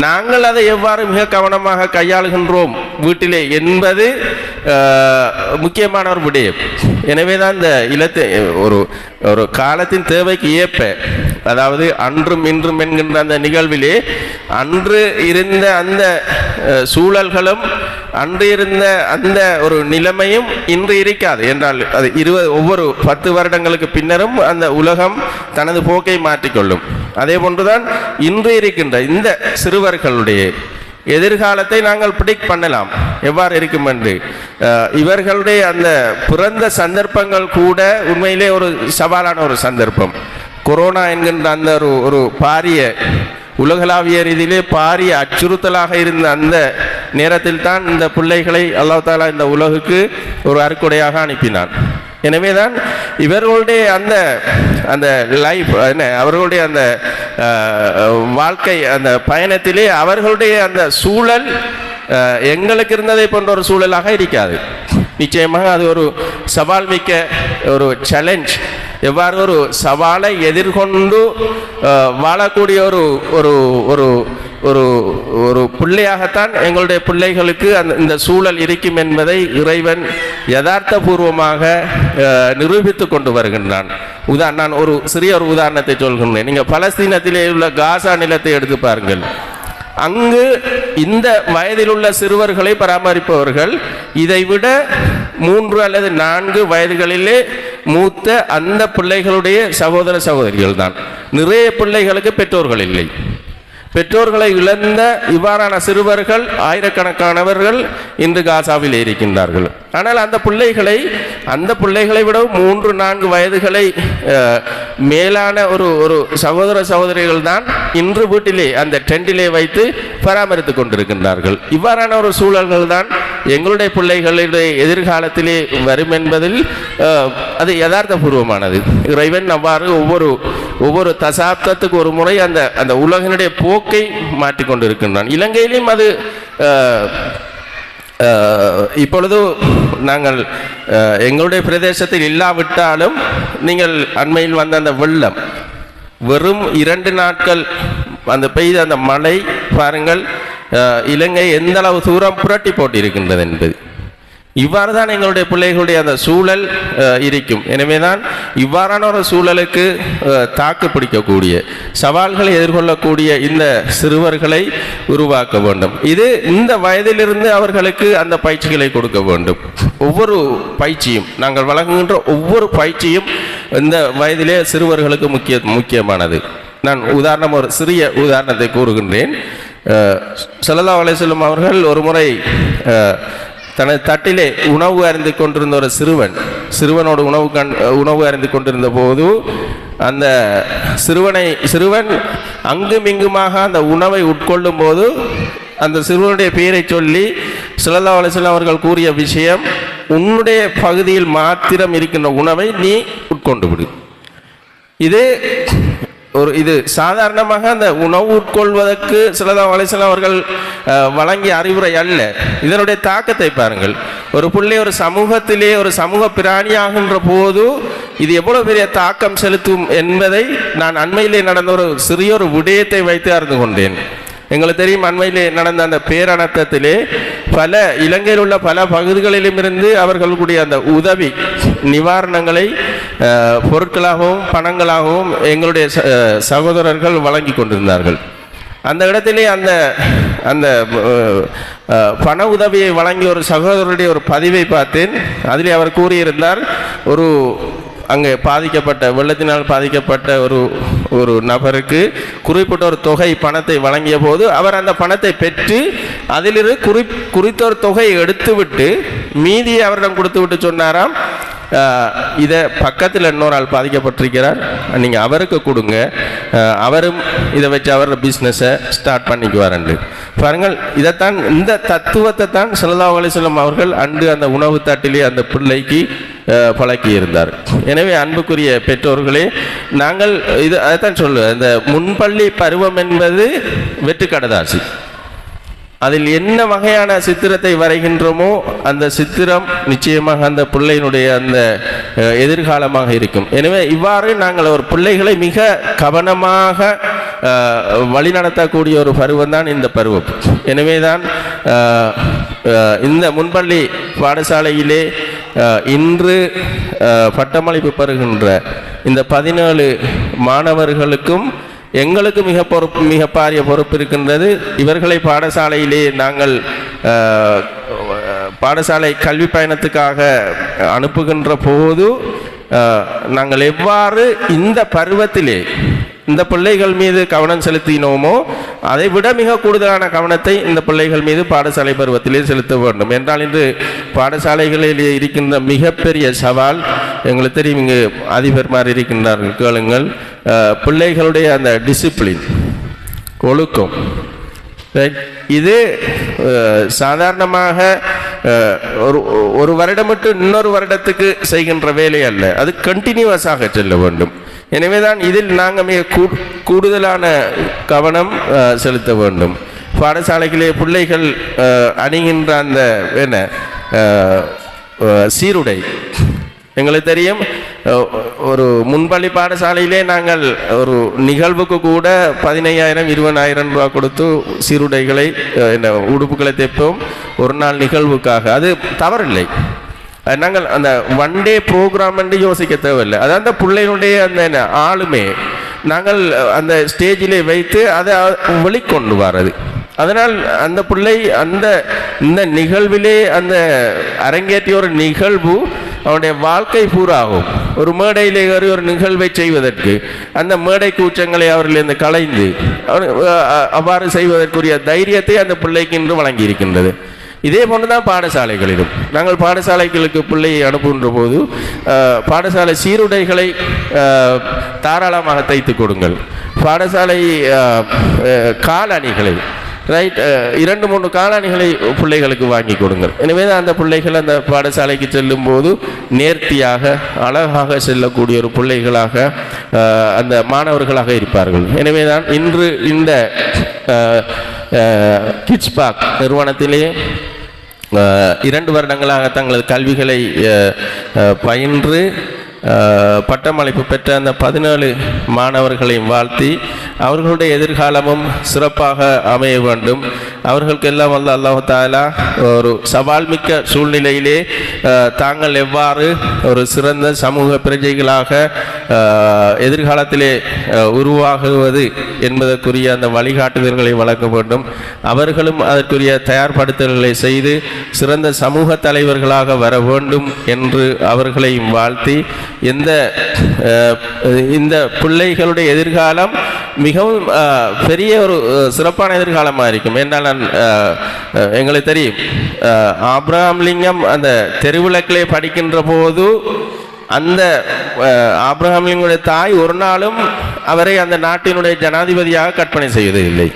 நாங்கள் அதை எவ்வாறு மிக கவனமாக கையாளுகின்றோம் வீட்டிலே என்பது முக்கியமான ஒரு விடயம். எனவே தான் இந்த ஒரு காலத்தின் தேவைக்கு ஏற்ப, அதாவது அன்றும் இன்றும் என்கின்ற அந்த நிகழ்விலே அன்று இருந்த அந்த சூழல்களும் அன்று இருந்த அந்த ஒரு நிலைமையும் இன்று இருக்காது என்றால் அது ஒவ்வொரு 10 வருடங்களுக்கு பின்னரும் அந்த உலகம் தனது போக்கை மாற்றிக்கொள்ளும். அதே போன்றுதான் இன்று இருக்கின்ற இந்த சிறுவர்களுடைய எதிர்காலத்தை நாங்கள் ப்ரிடிக்ட் பண்ணலாம் எவ்வாறு இருக்கும் என்று. இவர்களுடைய அந்த பிறந்த சந்தர்ப்பங்கள் கூட உண்மையிலே ஒரு சவாலான ஒரு சந்தர்ப்பம். கொரோனா என்கின்ற அந்த ஒரு பாரிய உலகளாவிய ரீதியிலே பாரிய அச்சுறுத்தலாக இருந்த அந்த நேரத்தில் தான் இந்த பிள்ளைகளை அல்லாஹ் தஆலா இந்த உலகுக்கு ஒரு அருக்குடையாக அனுப்பினான். எனவே தான் இவர்களுடைய அந்த லைஃப் அவர்களுடைய அந்த வாழ்க்கை அந்த பயணத்திலே அவர்களுடைய அந்த சூழல் எங்களுக்கு இருந்ததை போன்ற ஒரு சூழலாக இருக்காது. நிச்சயமாக அது ஒரு சவால் மிக்க ஒரு சேலஞ்ச். எவ்வாறு ஒரு சவாலை எதிர்கொண்டு வாழக்கூடிய ஒரு ஒரு ஒரு ஒரு பிள்ளையாகத்தான் எங்களுடைய பிள்ளைகளுக்கு இந்த சூழல் இருக்கும் என்பதை இறைவன் யதார்த்தபூர்வமாக நிரூபித்து கொண்டு வருகின்றான். நான் ஒரு சிறிய ஒரு உதாரணத்தை சொல்கின்றேன். நீங்கள் பலஸ்தீனத்திலே உள்ள காசா நிலத்தை எடுத்து பாருங்கள். அங்கு இந்த வயதில் உள்ள சிறுவர்களை பராமரிப்பவர்கள் இதைவிட 3 அல்லது 4 வயதுகளிலே மூத்த அந்த பிள்ளைகளுடைய சகோதர சகோதரிகள் தான். நிறைய பிள்ளைகளுக்கு பெற்றோர்கள் இல்லை. பெற்றோர்களை இழந்த இவ்வாறான சிறுவர்கள் ஆயிரக்கணக்கானவர்கள் இன்று காசாவில் இருக்கின்றார்கள். ஆனால் அந்த பிள்ளைகளை விட 3-4 வயதுகளை மேலான ஒரு சகோதர சகோதரிகள் தான் இன்று வீட்டிலே அந்த டெண்டிலே வைத்து பராமரித்து கொண்டிருக்கின்றார்கள். இவ்வாறான ஒரு சூழல்கள் தான் எங்களுடைய பிள்ளைகளுடைய எதிர்காலத்திலே வரும் என்பதில் அது யதார்த்தபூர்வமானது. இறைவன் அவ்வாறு ஒவ்வொரு தசாப்தத்துக்கு ஒரு முறை அந்த உலகினுடைய போக்கை மாற்றிக்கொண்டிருக்கின்றான். இலங்கையிலும் அது இப்பொழுது நாங்கள் எங்களுடைய பிரதேசத்தில் இல்லாவிட்டாலும் நீங்கள் அண்மையில் வந்த அந்த வெள்ளம் வெறும் 2 நாட்கள் அந்த பெய்த அந்த மழை பாருங்கள் இலங்கை எந்த அளவு தூரம் புரட்டி போட்டிருக்கின்றது என்பது. இவ்வாறு தான் எங்களுடைய பிள்ளைகளுடைய அந்த சூழல் இருக்கும். எனவே தான் இவ்வாறான ஒரு சூழலுக்கு தாக்கு பிடிக்கக்கூடிய சவால்களை எதிர்கொள்ளக்கூடிய இந்த சிறுவர்களை உருவாக்க வேண்டும். இது இந்த வயதிலிருந்து அவர்களுக்கு அந்த பயிற்சிகளை கொடுக்க வேண்டும். ஒவ்வொரு பயிற்சியும் நாங்கள் வழங்குகின்ற ஒவ்வொரு பயிற்சியும் இந்த வயதிலே சிறுவர்களுக்கு முக்கியமானது. நான் ஒரு சிறிய உதாரணத்தை கூறுகின்றேன். ஸல்லல்லாஹு அலைஹி வஸல்லம் அவர்கள் ஒரு முறை தனது தட்டிலே உணவு அருந்தி கொண்டிருந்த ஒரு சிறுவனோடு உணவு அருந்தி கொண்டிருந்த போது அந்த சிறுவன் அங்கும் இங்குமாக அந்த உணவை உட்கொள்ளும் போது அந்த சிறுவனுடைய பெயரை சொல்லி ஸல்லல்லாஹு அலைஹி வஸல்லம் அவர்கள் கூறிய விஷயம், உன்னுடைய பகுதியில் மாத்திரம் இருக்கின்ற உணவை நீ உட்கொண்டு விடு. இது சாதாரணமாக அந்த உணவு உட்கொள்வதற்கு ஸல்லல்லாஹு அலைஹி வஸல்லம் அவர்கள் வழங்கிய அறிவுரை அல்ல. இதனுடைய தாக்கத்தை பாருங்கள். ஒரு பிள்ளை ஒரு சமூகத்திலே ஒரு சமூக பிராணியாகின்ற போது இது எவ்வளவு பெரிய தாக்கம் செலுத்தும் என்பதை நான் அண்மையிலே நடந்த ஒரு சிறிய ஒரு விடயத்தை வைத்து அறிந்து கொண்டேன். எங்களுக்கு தெரியும் அண்மையிலே நடந்த அந்த பேரணத்திலே பல இலங்கையில் உள்ள பல பகுதிகளிலும் இருந்து அவர்களுடைய அந்த உதவி நிவாரணங்களை பொருட்களாகவும் பணங்களாகவும் எங்களுடைய சகோதரர்கள் வழங்கி கொண்டிருந்தார்கள். அந்த இடத்திலே அந்த அந்த பண உதவியை வழங்கிய ஒரு சகோதரருடைய ஒரு பதிவை பார்த்தேன். அதிலே அவர் கூறியிருந்தார், ஒரு அங்கே பாதிக்கப்பட்ட வெள்ளத்தினால் பாதிக்கப்பட்ட ஒரு நபருக்கு குறிப்பிட்ட ஒரு தொகை பணத்தை வழங்கிய போது அவர் அந்த பணத்தை பெற்று அதிலிருந்து குறித்த ஒரு தொகையை எடுத்துவிட்டு மீதியை அவரிடம் கொடுத்து விட்டு சொன்னாராம், இதை பக்கத்தில் இன்னொரு ஆள் பாதிக்கப்பட்டிருக்கிறார், நீங்கள் அவருக்கு கொடுங்க, அவரும் இதை வச்சு அவரோட பிஸ்னஸை ஸ்டார்ட் பண்ணிக்குவாரண்டு. பாருங்கள், இதைத்தான் இந்த தத்துவத்தை தான் ஸல்லல்லாஹு அலைஹி வஸல்லம் அவர்கள் அன்று அந்த உணவு தட்டிலே அந்த பிள்ளைக்கு பழக்கி இருந்தார். எனவே அன்புக்குரிய பெற்றோர்களே, நாங்கள் இது அதைத்தான் சொல்லுவேன், இந்த முன்பள்ளி பருவம் என்பது வெற்று கடதாசி. அதில் என்ன வகையான சித்திரத்தை வரைகின்றோமோ அந்த சித்திரம் நிச்சயமாக அந்த பிள்ளையினுடைய அந்த எதிர்காலமாக இருக்கும். எனவே இவ்வாறு நாங்கள் ஒரு பிள்ளைகளை மிக கவனமாக வழிநடத்தக்கூடிய ஒரு பருவம் தான் இந்த பருவம். எனவே தான் இந்த முன்பள்ளி பாடசாலையிலே இன்று பட்டமளிப்பு பெறுகின்ற இந்த 17 மாணவர்களுக்கும் எங்களுக்கு மிக பாரிய பொறுப்பு இருக்கின்றது. இவர்களை பாடசாலையிலே நாங்கள் பாடசாலை கல்வி பயணத்துக்காக அனுப்புகின்ற போது நாங்கள் எவ்வாறு இந்த பருவத்திலே இந்த பிள்ளைகள் மீது கவனம் செலுத்தினோமோ அதை விட மிக கூடுதலான கவனத்தை இந்த பிள்ளைகள் மீது பாடசாலை பருவத்திலே செலுத்த வேண்டும். என்றால் இன்று பாடசாலைகளில் இருக்கின்ற மிகப்பெரிய சவால் எங்களுக்கு தெரியும். இங்கு அதிபர்மார் இருக்கின்றார்கள், கேளுங்கள், பிள்ளைகளுடைய அந்த டிசிப்ளின், ஒழுக்கம், இது சாதாரணமாக ஒரு வருடம் விட்டு இன்னொரு வருடத்துக்கு செய்கின்ற வேலை அல்ல, அது கண்டினியூவஸாக செல்ல வேண்டும். எனவே தான் இதில் நாங்கள் மிக கூடுதலான கவனம் செலுத்த வேண்டும். பாடசாலைகளே பிள்ளைகள் அணிகின்ற அந்த சீருடை எங்களுக்கு தெரியும். ஒரு முன்பள்ளி பாடசாலையிலே நாங்கள் ஒரு நிகழ்வுக்கு கூட 15,000 20,000 ரூபா கொடுத்து சீருடைகளை உடுப்புகளை தைப்போம் ஒரு நாள் நிகழ்வுக்காக. அது தவறில்லை. நாங்கள் அந்த ஒன் டே ப்ரோக்ராம் என்று யோசிக்க தேவையில்லை. அதாவது அந்த பிள்ளைகளுடைய அந்த ஆளுமே நாங்கள் அந்த ஸ்டேஜிலே வைத்து அதை வெளிக்கொண்டு வர்றது. அதனால் அந்த பிள்ளை இந்த நிகழ்விலே அந்த அரங்கேற்றிய ஒரு நிகழ்வு அவனுடைய வாழ்க்கை பூராகும். ஒரு மேடையிலே ஏறி ஒரு நிகழ்வை செய்வதற்கு அந்த மேடை கூச்சங்களை அவர்களிருந்து களைந்து அவ்வாறு செய்வதற்குரிய தைரியத்தை அந்த பிள்ளைக்கு இன்று வழங்கி இருக்கின்றது. இதே போன்றுதான் பாடசாலைகளிலும் நாங்கள் பாடசாலைகளுக்கு பிள்ளையை அனுப்புகின்ற போது பாடசாலை சீருடைகளை தாராளமாக தைத்து கொடுங்கள். பாடசாலை காலணிகளை ரைட் 2-3 காலணிகளை பிள்ளைகளுக்கு வாங்கி கொடுங்கள். எனவே தான் அந்த பிள்ளைகள் அந்த பாடசாலைக்கு செல்லும் போது நேர்த்தியாக அழகாக செல்லக்கூடிய ஒரு பிள்ளைகளாக அந்த மாணவர்களாக இருப்பார்கள். எனவே தான் இன்று இந்த கிட்ஸ் பார்க் நிறுவனத்திலே 2 வருடங்களாக தங்களது கல்விகளை பயின்று பட்டமளிப்பு பெற்ற அந்த 17 மாணவர்களையும் வாழ்த்தி அவர்களுடைய எதிர்காலமும் சிறப்பாக அமைய வேண்டும். அவர்களுக்கு எல்லாம் வந்து அல்லாஹ் தஆலா ஒரு சவால் மிக்க சூழ்நிலையிலே தாங்கள் எவ்வாறு ஒரு சிறந்த சமூக பிரஜைகளாக எதிர்காலத்திலே உருவாகுவது என்பதற்குரிய அந்த வழிகாட்டுதல்களை வழங்க வேண்டும். அவர்களும் அதற்குரிய தயார்படுத்தல்களை செய்து சிறந்த சமூக தலைவர்களாக வர வேண்டும் என்று அவர்களையும் வாழ்த்தி இந்த பிள்ளைகளுடைய எதிர்காலம் மிகவும் பெரிய ஒரு சிறப்பான எதிர்காலமாக இருக்கும். என்றால் எங்களுக்கு தெரியும், ஆபிரகாம் லிங்கம் அந்த தெருவிளக்கிலே படிக்கின்ற போது அந்த ஆபிரகாம் லிங்கனுடைய தாய் ஒரு நாளும் அவரை அந்த நாட்டினுடைய ஜனாதிபதியாக கற்பனை செய்வதில்லை.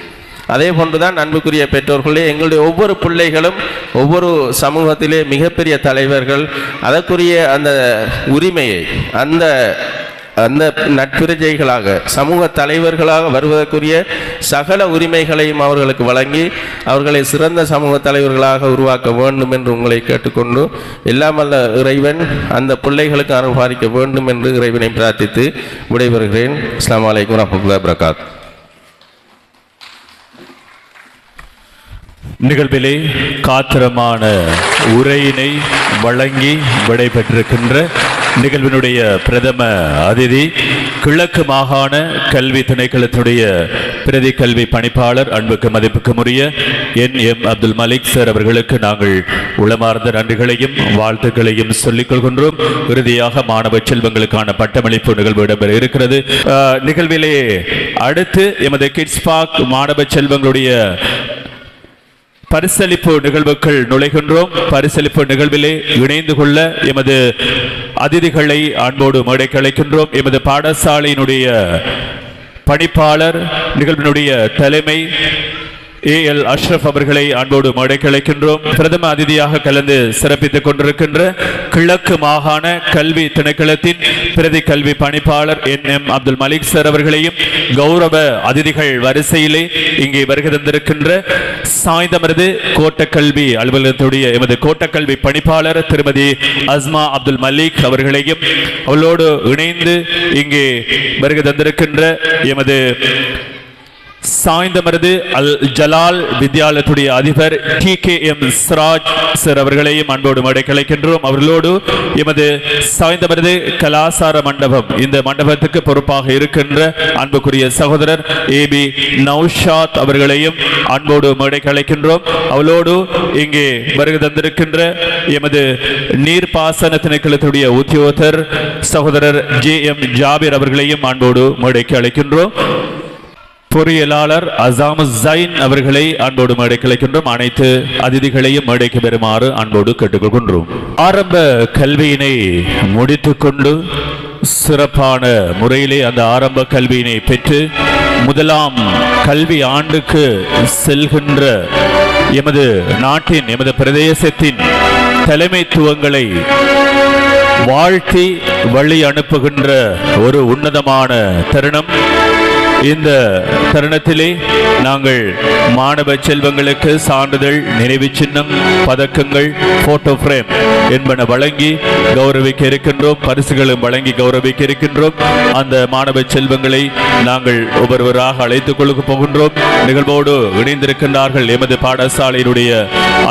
அதே போன்றுதான் அன்புக்குரிய பெற்றோர்களே, எங்களுடைய ஒவ்வொரு பிள்ளைகளும் ஒவ்வொரு சமூகத்திலே மிகப்பெரிய தலைவர்கள், அதற்குரிய அந்த உரிமையை அந்த நட்பிரஜைகளாக சமூக தலைவர்களாக வருவதற்குரிய சகல உரிமைகளையும் அவர்களுக்கு வழங்கி அவர்களை சிறந்த சமூக தலைவர்களாக உருவாக்க வேண்டும் என்று உங்களை கேட்டுக்கொண்டு, எல்லாம் வல்ல இறைவன் அந்த பிள்ளைகளுக்கு அருள் பாலிக்க வேண்டும் என்று இறைவனை பிரார்த்தித்து விடைபெறுகிறேன். அஸ்ஸலாமு அலைக்கும் வரஹ்மத்துல்லாஹி வபரகாத்துஹு. நிகழ்விலே காத்திரமான உரையினை வழங்கி விடைபெற்றிருக்கின்ற நிகழ்வினுடைய பிரதம அதிதி கிழக்கு மாகாண கல்வி திணைக்களத்தினுடைய பிரதி கல்வி பணிப்பாளர் அன்புக்கு மதிப்புக்கும் உரிய என் அப்துல் மலிக் சார் அவர்களுக்கு நாங்கள் உளமார்ந்த நன்றிகளையும் வாழ்த்துக்களையும் சொல்லிக் கொள்கின்றோம். இறுதியாக மாணவ செல்வங்களுக்கான பட்டமளிப்பு நிகழ்வு இடம்பெற இருக்கிறது. நிகழ்விலே அடுத்து எமது கிட்ஸ் பார்க் மாணவ செல்வங்களுடைய பரிசளிப்பு நிகழ்வுகள் நுழைகின்றோம். பரிசளிப்பு நிகழ்விலே இணைந்து கொள்ள எமது அதிதிகளை அன்போடு மேடைக்கு அழைக்கின்றோம். எமது பாடசாலையினுடைய பணிப்பாளர் நிகழ்வினுடைய தலைமை ஏஎல் அஷ்ரப் அவர்களை அன்போடு மேடைக்கு அழைக்கின்றோம். பிரதம அதிதியாக கலந்து சிறப்பித்துக் கொண்டிருக்கின்ற கிழக்கு மாகாண கல்வி திணைக்களத்தின் பிரதி கல்வி பணிப்பாளர் என் அப்துல் மலிக் சார் அவர்களையும் கௌரவ அதிதிகள் வரிசையிலே இங்கே வருகை தந்திருக்கின்ற சாய்ந்தமரது கோட்டக்கல்வி அலுவலகத்துடைய எமது கோட்டக்கல்வி பணிப்பாளர் திருமதி அஸ்மா அப்துல் மலிக் அவர்களையும் அவளோடு இணைந்து இங்கே வருகை தந்திருக்கின்ற எமது சாய்ந்தமரது அல் ஜலால் வித்யாலயத்துடைய அதிபர் TKM சிராஜ் சார் அவர்களையும் அன்போடு மேடைக்கு அழைக்கின்றோம். அவர்களோடு எமது சாய்ந்தமரது கலாசார மண்டபம் இந்த மண்டபத்துக்கு பொறுப்பாக இருக்கின்ற அன்புக்குரிய சகோதரர் AB நௌஷாத் அவர்களையும் அன்போடு மேடைக்கு அழைக்கின்றோம். அவளோடு இங்கே வருகை தந்திருக்கின்ற எமது நீர்ப்பாசன திணைக்களத்துடைய உத்தியோகத்தர் சகோதரர் JM ஜாபிர் அவர்களையும் அன்போடு மேடைக்கு அழைக்கின்றோம். பொறியியலாளர் அசாமு ஜைன் அவர்களை அன்போடு மேடைக்கு அழைக்கின்றோம். அனைத்து அதிதிகளையும் மேடைக்கு பெறுமாறு அன்போடு கேட்டுக்கொள்கின்றோம். ஆரம்ப கல்வியினை முடித்துக்கொண்டு சிறப்பான முறையிலே அந்த ஆரம்ப கல்வியினை பெற்று முதலாம் கல்வி ஆண்டுக்கு செல்கின்ற எமது நாட்டின் எமது பிரதேசத்தின் தலைமைத்துவங்களை வாழ்த்தி வழி அனுப்புகின்ற ஒரு உன்னதமான தருணம். இந்த தருணத்திலே நாங்கள் மாணவ செல்வங்களுக்கு சான்றிதழ், நினைவு சின்னம், பதக்கங்கள், போட்டோ பிரேம் என்பன வழங்கி கௌரவிக்க இருக்கின்றோம். பரிசுகளும் வழங்கி கௌரவிக்க இருக்கின்றோம். அந்த மாணவ செல்வங்களை நாங்கள் ஒவ்வொருவராக அழைத்துக் கொள்ள போகின்றோம். நிகழ்வோடு இணைந்திருக்கின்றார்கள் எமது பாடசாலையினுடைய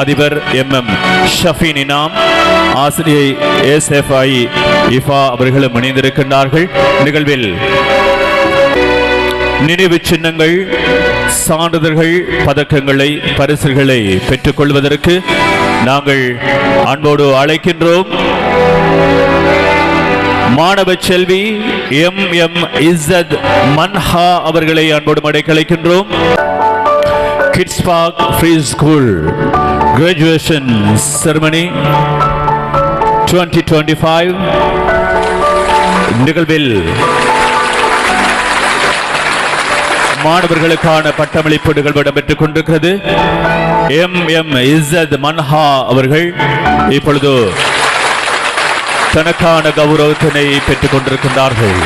அதிபர் MM ஷஃபீன் இனாம், ஆசிரியை SFI இஃபா அவர்களும் இணைந்திருக்கின்றார்கள். நிகழ்வில் நினைவு சின்னங்கள், சான்றிதழ்கள், பதக்கங்களை, பரிசுகளை பெற்றுக் கொள்வதற்கு நாங்கள் அன்போடு அழைக்கின்றோம். மாணவ செல்வி MM இஸ்ஸத் மன்ஹா அவர்களை அன்போடு மேடைக்கு அழைக்கின்றோம். Kids park free school graduation ceremony 2025 நிகழ்வில் மாணவர்களுக்கான பட்டமளிப்பு நிகழ்வு இடம்பெற்றுக் கொண்டிருக்கிறது. MM இஸ்ஸத் மன்ஹா அவர்கள் இப்பொழுது தனக்கான கௌரவத்தினை பெற்றுக் கொண்டிருக்கின்றார்கள்.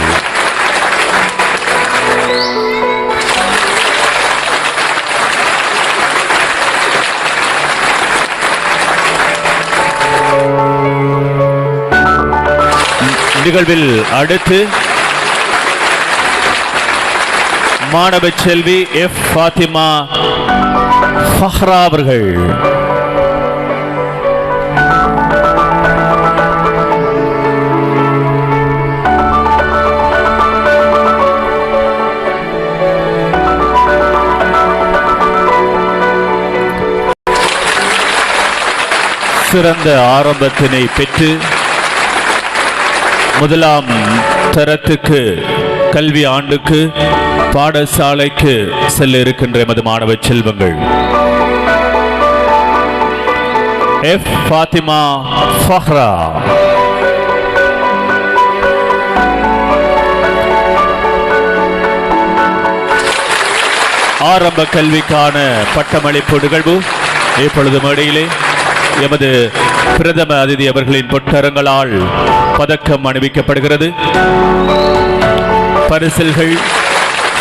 நிகழ்வில் அடுத்து மாணவ செல்வி F ஃபாத்திமா ஃபஹ்ரா அவர்கள் சிறந்த ஆரம்பத்தினை பெற்று முதலாம் தரத்துக்கு கல்வி ஆண்டுக்கு பாடசாலைக்கு செல்ல இருக்கின்ற எமது மாணவ செல்வங்கள் F ஃபாத்திமா ஃபஹ்ரா, ஆரம்ப கல்விக்கான பட்டமளிப்பு நிகழ்வு இப்பொழுது மேடையிலே எமது பிரதம அதிதி அவர்களின் பொற்கரங்களால் பதக்கம் அணிவிக்கப்படுகிறது. பரிசில்கள்,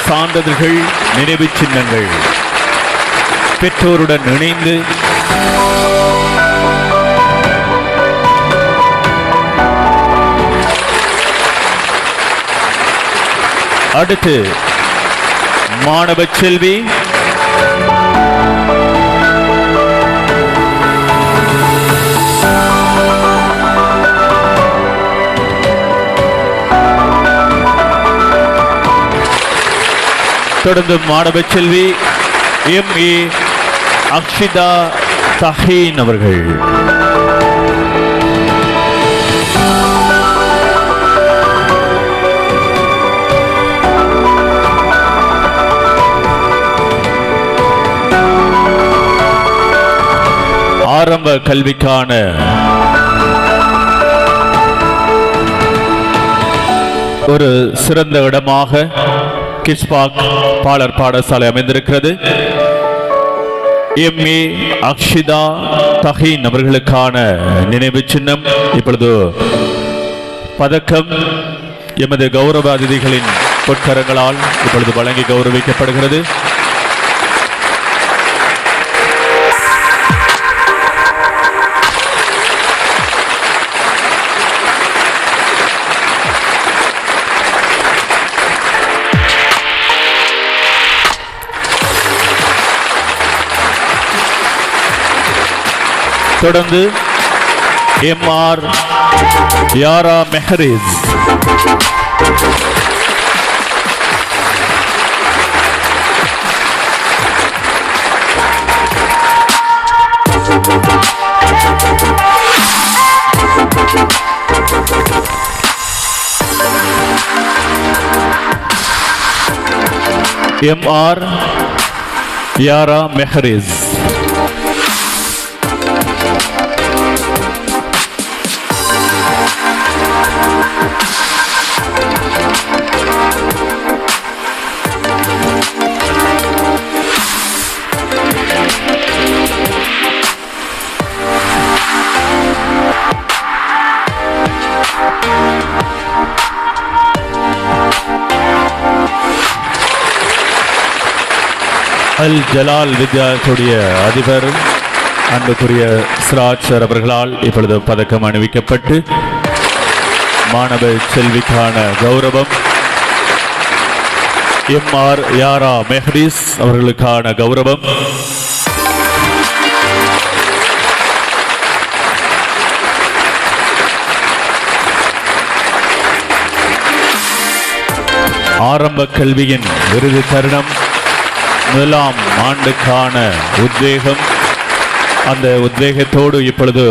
சான்றிதழ்கள், நினைவு சின்னங்கள் பெற்றோருடன் இணைந்து அடுத்து மாணவ செல்வி தொடர்ந்து மாணவ செல்வி M.A. அக்ஷிதா தஹீன் அவர்கள். ஆரம்ப கல்விக்கான ஒரு சிறந்த இடமாக கிட்ஸ்பாக் பாலர் பாடசாலை அமைந்திருக்கிறது. M.A. அக்ஷிதா தஹீன் அவர்களுக்கான நினைவு சின்னம் இப்பொழுது பதக்கம் எமது கௌரவ அதிதிகளின் பொற்கரங்களால் இப்பொழுது வழங்கி கௌரவிக்கப்படுகிறது. தொடர்ந்து M.R. யாரா மெஹரிஸ். M.R. யாரா மெஹரிஸ். அல் ஜலால் வித்யாலயத்துடைய அதிபர் அன்புக்குரிய சிராஜ் சார் அவர்களால் இப்பொழுது பதக்கம் அணிவிக்கப்பட்டு மாணவ செல்விக்கான கௌரவம் M.R. யாரா மெஹரிஸ் அவர்களுக்கான கௌரவம். ஆரம்ப கல்வியின் இறுதி தருணம், முதலாம் ஆண்டுக்கான உத்வேகம். அந்த உத்வேகத்தோடு இப்பொழுது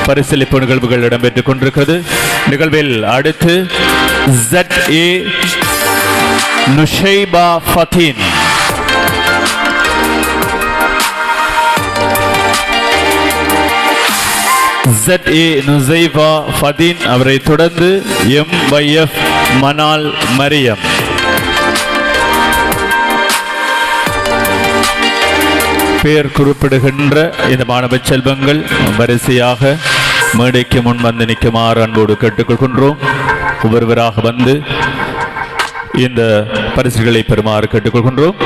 பரிசீலிப்பு நிகழ்வுகள் இடம்பெற்றுக் கொண்டிருக்கிறது. நிகழ்வில் அடுத்து Z.A. நுஷைபா ஃபதீன். Z.A. நுசைபா ஃபதீன் அவரை தொடர்ந்து M.Y.F. மனால் மரியம். பெயர் குறிப்பிடுகின்ற இந்த மாணவ செல்வங்கள் வரிசையாக மேடைக்கு முன் வந்து நிற்குமாறு அன்போடு கேட்டுக்கொள்கின்றோம். ஒவ்வொருவராக வந்து இந்த பரிசுகளை பெறுமாறு கேட்டுக்கொள்கின்றோம்.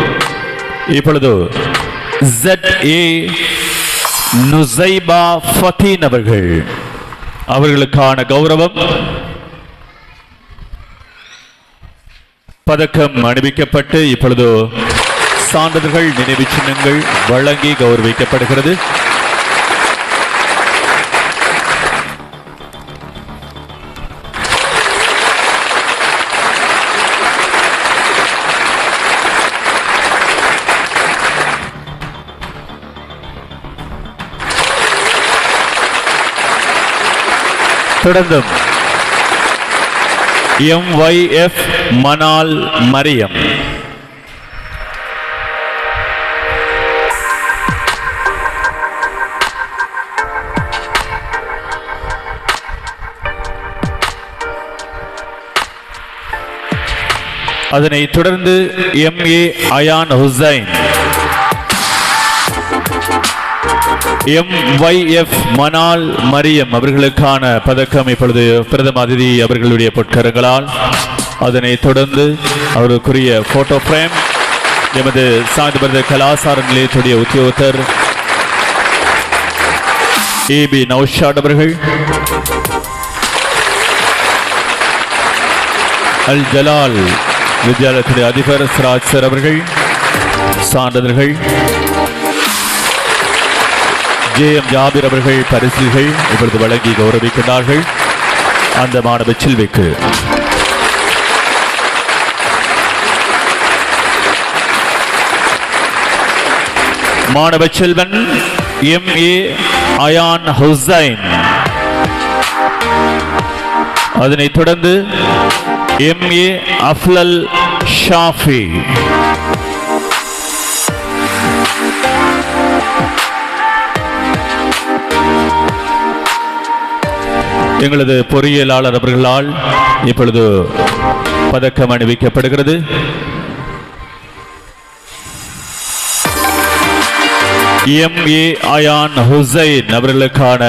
இப்பொழுது Z.A. நுசைபா ஃபதீன் அவர்களுக்கான கௌரவம் பதக்கம் அணிவிக்கப்பட்டு இப்பொழுது சான்றிதழ்கள் நினைவு சின்னங்கள் வழங்கி கௌரவிக்கப்படுகிறது. தொடர்ந்தும் M.Y.F. மனால் மரியம். அதனை தொடர்ந்து M.A. அயான் ஹுசைன். M.Y.F. மனால் மரியம் அவர்களுக்கான பதக்கம் இப்பொழுது பிரதம அதிதி அவர்களுடைய பொற்கரங்களால். அதனை தொடர்ந்து அவருக்குரிய போட்டோ பிரேம் எமது சாந்திபரத கலாசார நிலையத்துடைய உத்தியோகத்தர் A.B. நௌஷாட் அவர்கள், அல் ஜலால் வித்யாலயத்துடைய அதிபர் சிராஜ் சார் அவர்கள் சான்றிதழ்கள், J.M. ஜாபிர் அவர்கள் பரிசுகள் இப்பொழுது வழங்கி கௌரவிக்கிறார்கள். அந்த மாணவ செல்விக்கு மாணவ செல்வன் M.A. அயான் ஹுசைன். அதனைத் தொடர்ந்து M.A. அஃப்லல் ஷாஃபி. எங்களது பொறியியலாளர் அவர்களால் இப்பொழுது பதக்கம் அணிவிக்கப்படுகிறது. M.A. அயான் ஹுசைன் அவர்களுக்கான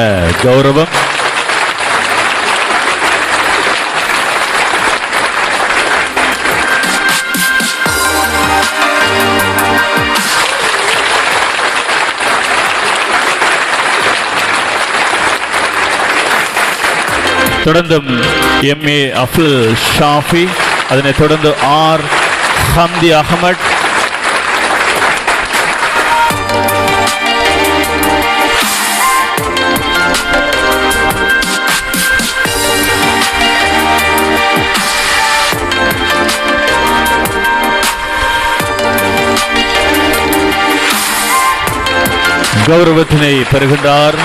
கௌரவம். தொடர்ந்தும் M.A. அஃப்லல் ஷாஃபி. அதனைத் தொடர்ந்து R. Hamdi Ahmad. கௌரவத்தினை பெறுகின்றார்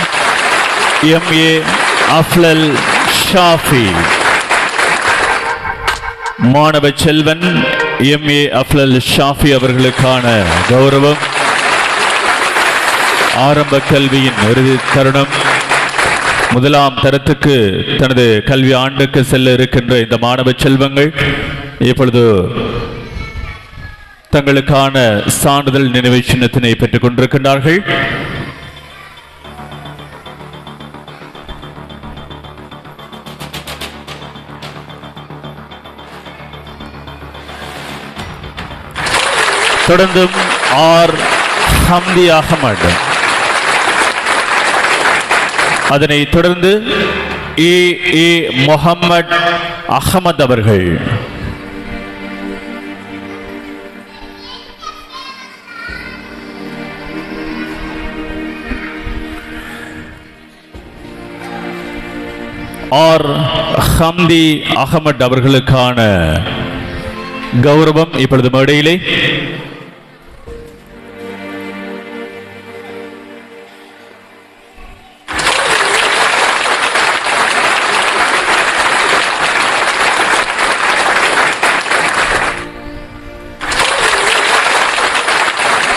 M.A. Aflal ஷாஃபி. மாணவ செல்வன் M.A. அஃப்லல் ஷாஃபி அவர்களுக்கான கௌரவம். ஆரம்ப கல்வியின் இறுதி தருணம். முதலாம் தரத்துக்கு தனது கல்வி ஆண்டுக்கு செல்ல இருக்கின்ற இந்த மாணவ செல்வங்கள் இப்பொழுது தங்களுக்கான சான்றிதழ் நினைவு சின்னத்தினை பெற்றுக் கொண்டிருக்கின்றார்கள். தொடர்ந்தும் R. ஹம்தி அகமட். அதனைத் தொடர்ந்து A.A. முஹம்மத் அகமது அவர்கள். R. ஹம்தி அகமட் அவர்களுக்கான கௌரவம் இப்பொழுது மேடையிலே.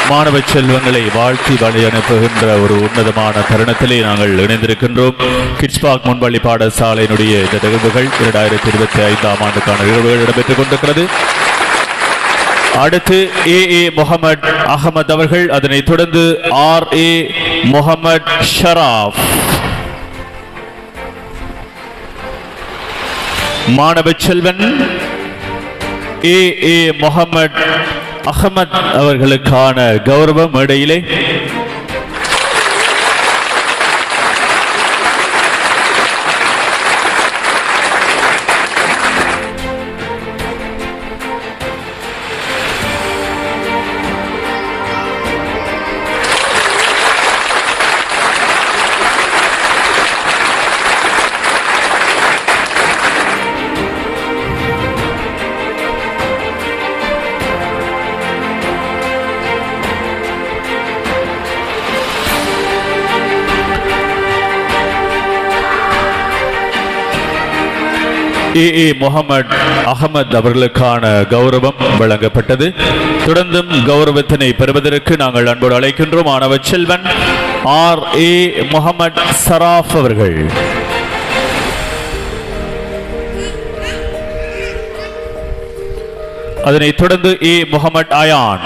மாணவ செல்வங்களை வாழ்த்தி வழி அனுப்புகின்ற ஒரு உன்னதமான தருணத்திலே நாங்கள் இணைந்திருக்கின்றோம். கிட்ஸ் பார்க் முன்பள்ளி பாடசாலையினுடைய இந்த நிகழ்வுகள் 2025ஆம் ஆண்டுக்கான நிகழ்வுகள் இடம்பெற்றுக் கொண்டிருக்கிறது. அடுத்து A.A. முஹம்மத் அகமது அவர்கள். அதனைத் தொடர்ந்து R.A. முஹம்மத் ஷராப். மாணவ செல்வன் A.A. முஹம்மத் அகமத் அவர்களுக்கான கௌரவம் இடையிலே. A.A. முஹம்மத் அகமது அவர்களுக்கான கௌரவம் வழங்கப்பட்டது. தொடர்ந்தும் கௌரவத்தினை பெறுவதற்கு நாங்கள் அன்போடு அழைக்கின்றோம் மாணவ செல்வன் R.A. முஹம்மத் ஷராப் அவர்கள். அதனைத் தொடர்ந்து A. முஹம்மத் அயான்.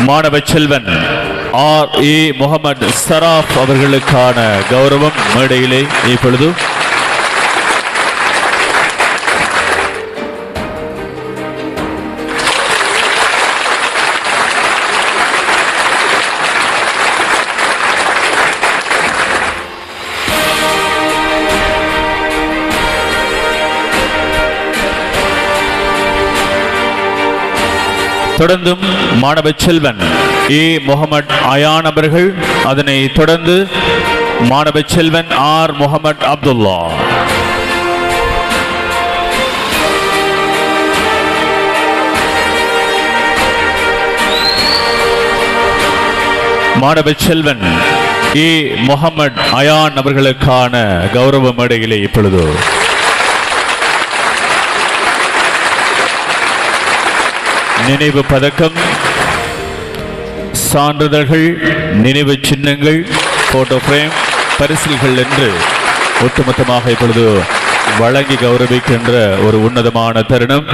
மாணவ செல்வன் R.A. முஹம்மத் ஷராப் அவர்களுக்கான கௌரவம் மேடையிலே இப்பொழுது. தொடர்ந்தும் மாணவ செல்வன் A. முஹம்மத் அயான் அவர்கள். அதனை தொடர்ந்து மாணவ செல்வன் ஆர் முகமது அப்துல்லா. மாணவ செல்வன் ஏ முகமது அயான் அவர்களுக்கான கௌரவ மேடையிலே இப்பொழுது நினைவு பதக்கம், சான்றிதழ்கள், நினைவு சின்னங்கள், போட்டோ பிரேம், பரிசில்கள் என்று ஒட்டுமொத்தமாக இப்பொழுது வழங்கி கௌரவிக்கின்ற ஒரு உன்னதமான தருணம்.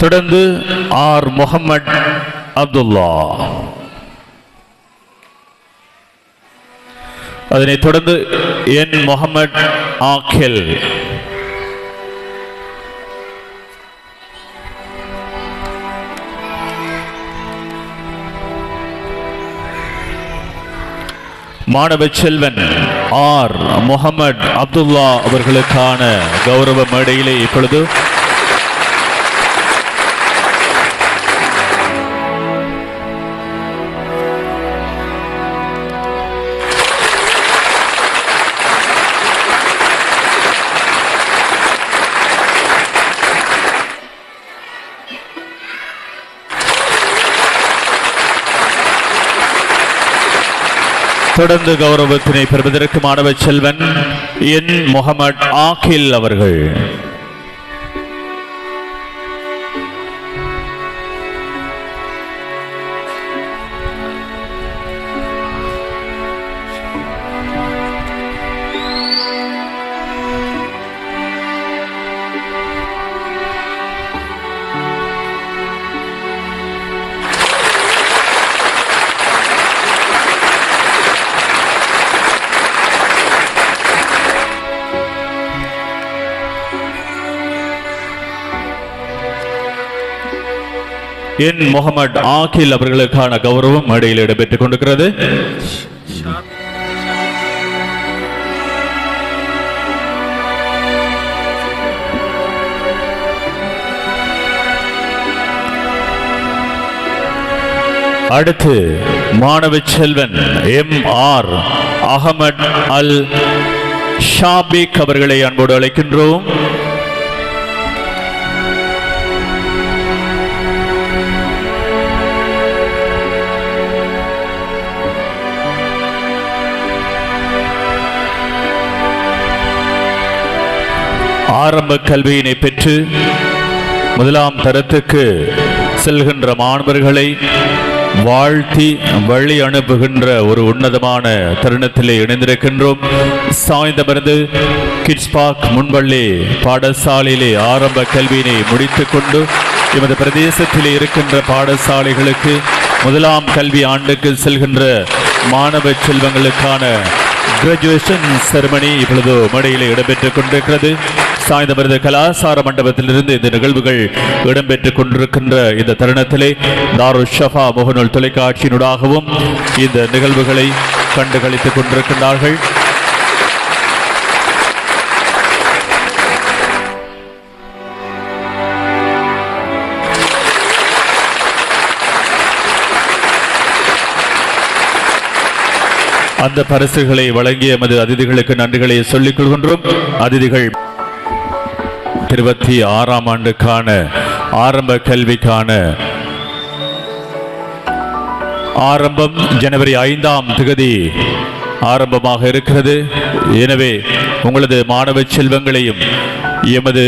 தொடர்ந்து ஆர் முகமது அப்துல்லா, அதனைத் தொடர்ந்து என் முகமது ஆக்கில், மாணவ செல்வன் ஆர் முகமது அப்துல்லா அவர்களுக்கான கௌரவ மேடையிலே இப்பொழுது தொடர்ந்து கௌரவத்தினை பெறுவதற்கு மாணவ செல்வன் என் முகமது ஆக்கில் அவர்கள். என் முகமது ஆக்கில் அவர்களுக்கான கௌரவம் மேடையில் இடம்பெற்றுக் கொண்டிருக்கிறது. அடுத்து மாணவ செல்வன் எம் ஆர் அகமது அல் ஷாபிக் அவர்களை அன்போடு அழைக்கின்றோம். ஆரம்ப கல்வியினை பெற்று முதலாம் தரத்துக்கு செல்கின்ற மாணவர்களை வாழ்த்தி வழி அனுப்புகின்ற ஒரு உன்னதமான தருணத்திலே இணைந்திருக்கின்றோம். சாய்ந்தமர்ந்து கிட்ஸ் பார்க் முன்பள்ளி பாடசாலையிலே ஆரம்ப கல்வியினை முடித்துக் கொண்டு எமது பிரதேசத்திலே இருக்கின்ற பாடசாலைகளுக்கு முதலாம் கல்வி ஆண்டுக்கு செல்கின்ற மாணவ செல்வங்களுக்கான கிராஜுவேஷன் செரமனி இப்பொழுது மேடையில் இடம்பெற்றுக் கொண்டிருக்கிறது. சாய்ந்தமருது கலாசார மண்டபத்திலிருந்து இந்த நிகழ்வுகள் இடம்பெற்றுக் கொண்டிருக்கின்ற இந்த தருணத்திலே தாருல் ஷஃபா முகநூல் தொலைக்காட்சியினூடாகவும் இந்த நிகழ்வுகளை கண்டுகளித்துக் கொண்டிருக்கின்றார்கள். அந்த பரிசுகளை வழங்கிய எமது அதிதிகளுக்கு நன்றிகளை சொல்லிக் கொள்கின்றோம். அதிதிகள் 26ஆம் ஆண்டுக்கான ஆரம்ப கல்விக்கான ஆரம்பம் ஜனவரி 5ஆம் தேதி ஆரம்பமாக இருக்கிறது. எனவே உங்களது மாணவ செல்வங்களையும் எமது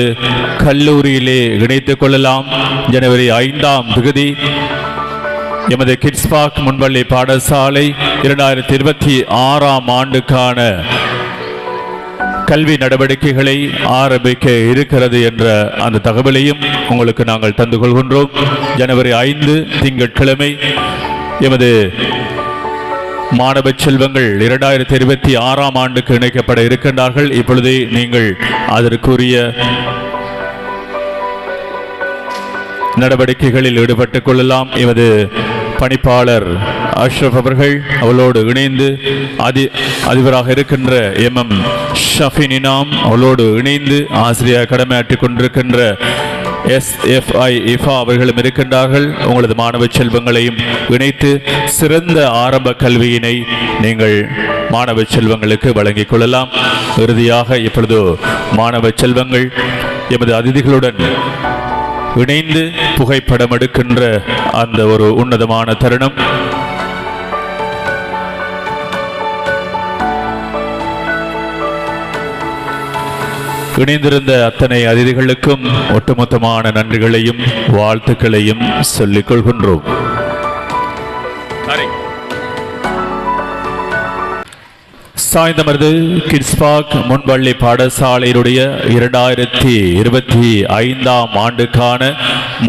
கல்லூரியிலே இணைத்துக் கொள்ளலாம். ஜனவரி 5ஆம் தேதி எமது கிட்ஸ் பார்க் முன்பள்ளி பாடசாலை 2026ஆம் ஆண்டுக்கான கல்வி நடவடிக்கைகளை ஆரம்பிக்க இருக்கிறது என்ற அந்த தகவலையும் உங்களுக்கு நாங்கள் தந்து கொள்கின்றோம். ஜனவரி 5 திங்கட்கிழமை எமது மாணவ செல்வங்கள் 2026ஆம் ஆண்டுக்கு இணைக்கப்பட இருக்கின்றார்கள். இப்பொழுதே நீங்கள் அதற்குரிய நடவடிக்கைகளில் ஈடுபட்டுக் கொள்ளலாம். எமது பணிப்பாளர் அஷ்ரப் அவர்கள் அவளோடு இணைந்து அதிபராக இருக்கின்ற MM ஷஃபின் இனாம் அவளோடு இணைந்து ஆசிரியர் கடமையாற்றிக் கொண்டிருக்கின்ற SFI இஃபா அவர்களும் இருக்கின்றார்கள். உங்களது மாணவ செல்வங்களையும் இணைத்து சிறந்த ஆரம்ப கல்வியினை நீங்கள் மாணவ செல்வங்களுக்கு வழங்கிக் கொள்ளலாம். இறுதியாக இப்பொழுது மாணவ செல்வங்கள் எமது அதிதிகளுடன் இணைந்து புகைப்படம் எடுக்கின்ற அந்த ஒரு உன்னதமான தருணம். இணைந்திருந்த அத்தனை அதிதிகளுக்கும் ஒட்டுமொத்தமான நன்றிகளையும் வாழ்த்துக்களையும் சொல்லிக் கொள்கின்றோம். சாய்ந்தமர்து கிட்ஸ் பார்க் முன்பள்ளி பாடசாலையினுடைய 2025 ஆண்டுக்கான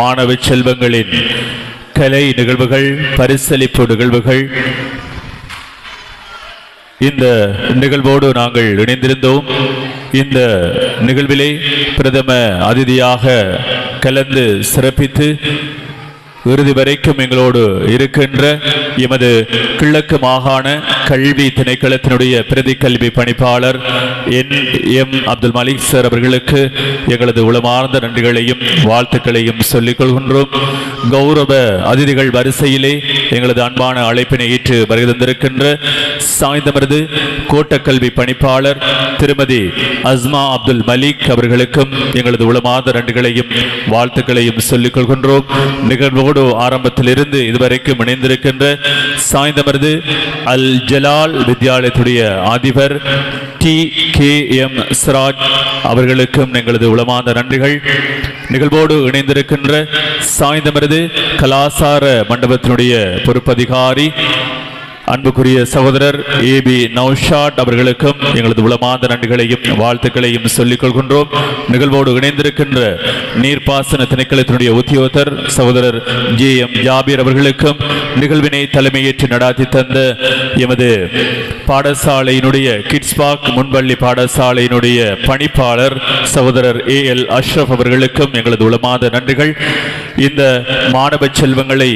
மாணவ செல்வங்களின் கலை நிகழ்வுகள், பரிசளிப்பு நிகழ்வுகள், இந்த நிகழ்வோடு நாங்கள் இணைந்திருந்தோம். இந்த நிகழ்விலே பிரதம அதிதியாக கலந்து சிறப்பித்து இறுதி வரைக்கும் எங்களோடு இருக்கின்ற எமது கிழக்கு மாகாண கல்வி திணைக்களத்தினுடைய பிரதி கல்வி பணிப்பாளர் NM அப்துல் மலிக் சார் அவர்களுக்கு எங்களது உளமார்ந்த நன்றிகளையும் வாழ்த்துக்களையும் சொல்லிக் கொள்கின்றோம். கௌரவ அதிதிகள் வரிசையிலே எங்களது அன்பான அழைப்பினை ஏற்று வருகை தந்திருக்கின்ற சாய்ந்தமர்து கோட்டக்கல்வி பணிப்பாளர் திருமதி அஸ்மா அப்துல் மலிக் அவர்களுக்கும் எங்களது உளமார்ந்த நன்றிகளையும் வாழ்த்துக்களையும் சொல்லிக் கொள்கின்றோம். நிகழ்வோடு ஆரம்பத்திலிருந்து இதுவரைக்கும் இணைந்திருக்கின்ற சாய்ந்தமர்து அல் ஜலால் வித்யாலயத்துடைய அதிபர் TKM சிராஜ் அவர்களுக்கும் எங்களது உளமார்ந்த நன்றிகள். நிகழ்வோடு இணைந்திருக்கின்ற சாய்ந்தமர்து கலாசார மண்டபத்தினுடைய பொறுப்பதிகாரி அன்புக்குரிய சகோதரர் AB நௌஷாட் அவர்களுக்கும் எங்களது உளமார்ந்த நன்றிகளையும் வாழ்த்துக்களையும் சொல்லிக் கொள்கின்றோம். நிகழ்வோடு இணைந்திருக்கின்ற நீர்ப்பாசன திணைக்களத்தினுடைய உத்தியோகத்தர் சகோதரர் JM ஜாபீர் அவர்களுக்கும் நிகழ்வினை தலைமையேற்று நடாத்தி தந்த எமது பாடசாலையினுடைய கிட்ஸ் பார்க் முன்பள்ளி பாடசாலையினுடைய பணிப்பாளர் சகோதரர் AL அஷ்ரப் அவர்களுக்கும் எங்களது உளமார்ந்த நன்றிகள். இந்த மாணவ செல்வங்களை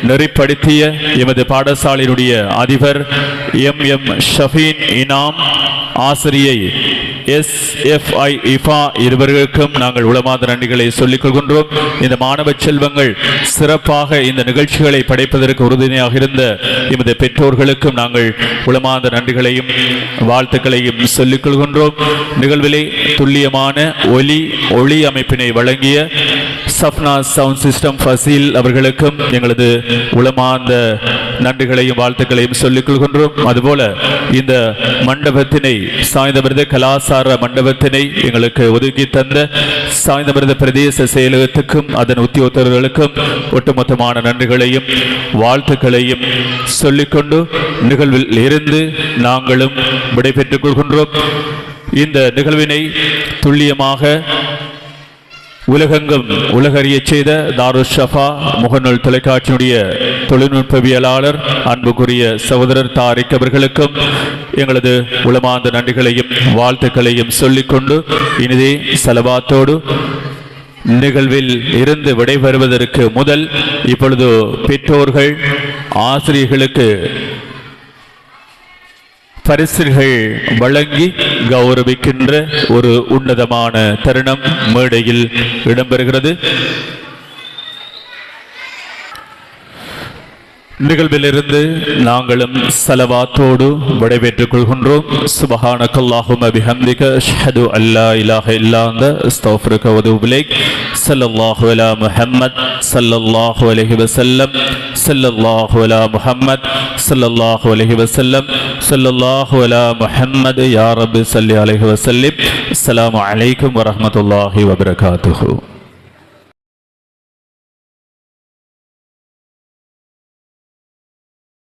நெறிப்படுத்திய எமது பாடசாலையினுடைய அதிபர் MM ஷஃபீன் இனாம், ஆசிரியை SFI இஃபா இருவர்களுக்கும் நாங்கள் உளமார்ந்த நன்றிகளை சொல்லிக் கொள்கின்றோம். இந்த மாணவ செல்வங்கள் சிறப்பாக இந்த நிகழ்ச்சிகளை படைப்பதற்கு உறுதுணையாக இருந்த எமது பெற்றோர்களுக்கும் நாங்கள் உளமார்ந்த நன்றிகளையும் வாழ்த்துக்களையும் சொல்லிக் கொள்கின்றோம். நிகழ்விலே துல்லியமான ஒளி அமைப்பினை வழங்கிய சப்னா சவுண்ட் சிஸ்டம் ஃபசீல் அவர்களுக்கும் எங்களது உளமார்ந்த நன்றிகளையும் வாழ்த்துக்களையும் சொல்லிக் கொள்கின்றோம். அதுபோல இந்த மண்டபத்தினை சாய்ந்தமர்து கலாசார மண்டபத்தினை எங்களுக்கு ஒதுக்கி தந்த சாய்ந்தமர்து பிரதேச செயலகத்துக்கும் அதன் உத்தியோகத்தர்களுக்கும் ஒட்டுமொத்தமான நன்றிகளையும் வாழ்த்துக்களையும் சொல்லிக்கொண்டு நிகழ்வில் இருந்து நாங்களும் விடைபெற்றுக் கொள்கின்றோம். இந்த நிகழ்வினை துல்லியமாக உலகெங்கும் உலகறிய செய்த தாருஷ் ஷஃபா முகநூல் தொலைக்காட்சியினுடைய தொழில்நுட்பவியலாளர் அன்புக்குரிய சகோதரர் தாரிக் அவர்களுக்கும் எங்களது உளமார்ந்த நன்றிகளையும் வாழ்த்துக்களையும் சொல்லிக்கொண்டு இனிதே சலவாத்தோடு நிகழ்வில் இருந்து விடைபெறுவதற்கு முதல் இப்பொழுது பெற்றோர்கள் ஆசிரியர்களுக்கு பரிசுகள் வழங்கி கௌரவிக்கின்ற ஒரு உன்னதமான தருணம் மேடையில் இடம்பெறுகிறது. நிகழ்விலிருந்து நாங்களும் சலவாத்தோடு விடைபெற்றுக் கொள்கின்றோம். சுப்ஹானக்கல்லாஹும்ம பிஹம்திக அஷ்ஹது அல்லா இலாஹ இல்லா அன்த அஸ்தக்ஃபிருக வ அதூபு இலைக். ஸல்லல்லாஹு அலா முஹம்மத் ஸல்லல்லாஹு அலைஹி வஸல்லம். ஸல்லல்லாஹு அலா முஹம்மத் ஸல்லல்லாஹு அலைஹி வஸல்லம். ஸல்லல்லாஹு அலா முஹம்மத் யா ரப்பி ஸல்லி அலைஹி வஸல்லிம். அஸ்ஸலாமு அலைக்கும் வ ரஹ்மத்துல்லாஹி வ பரகாத்துஹு.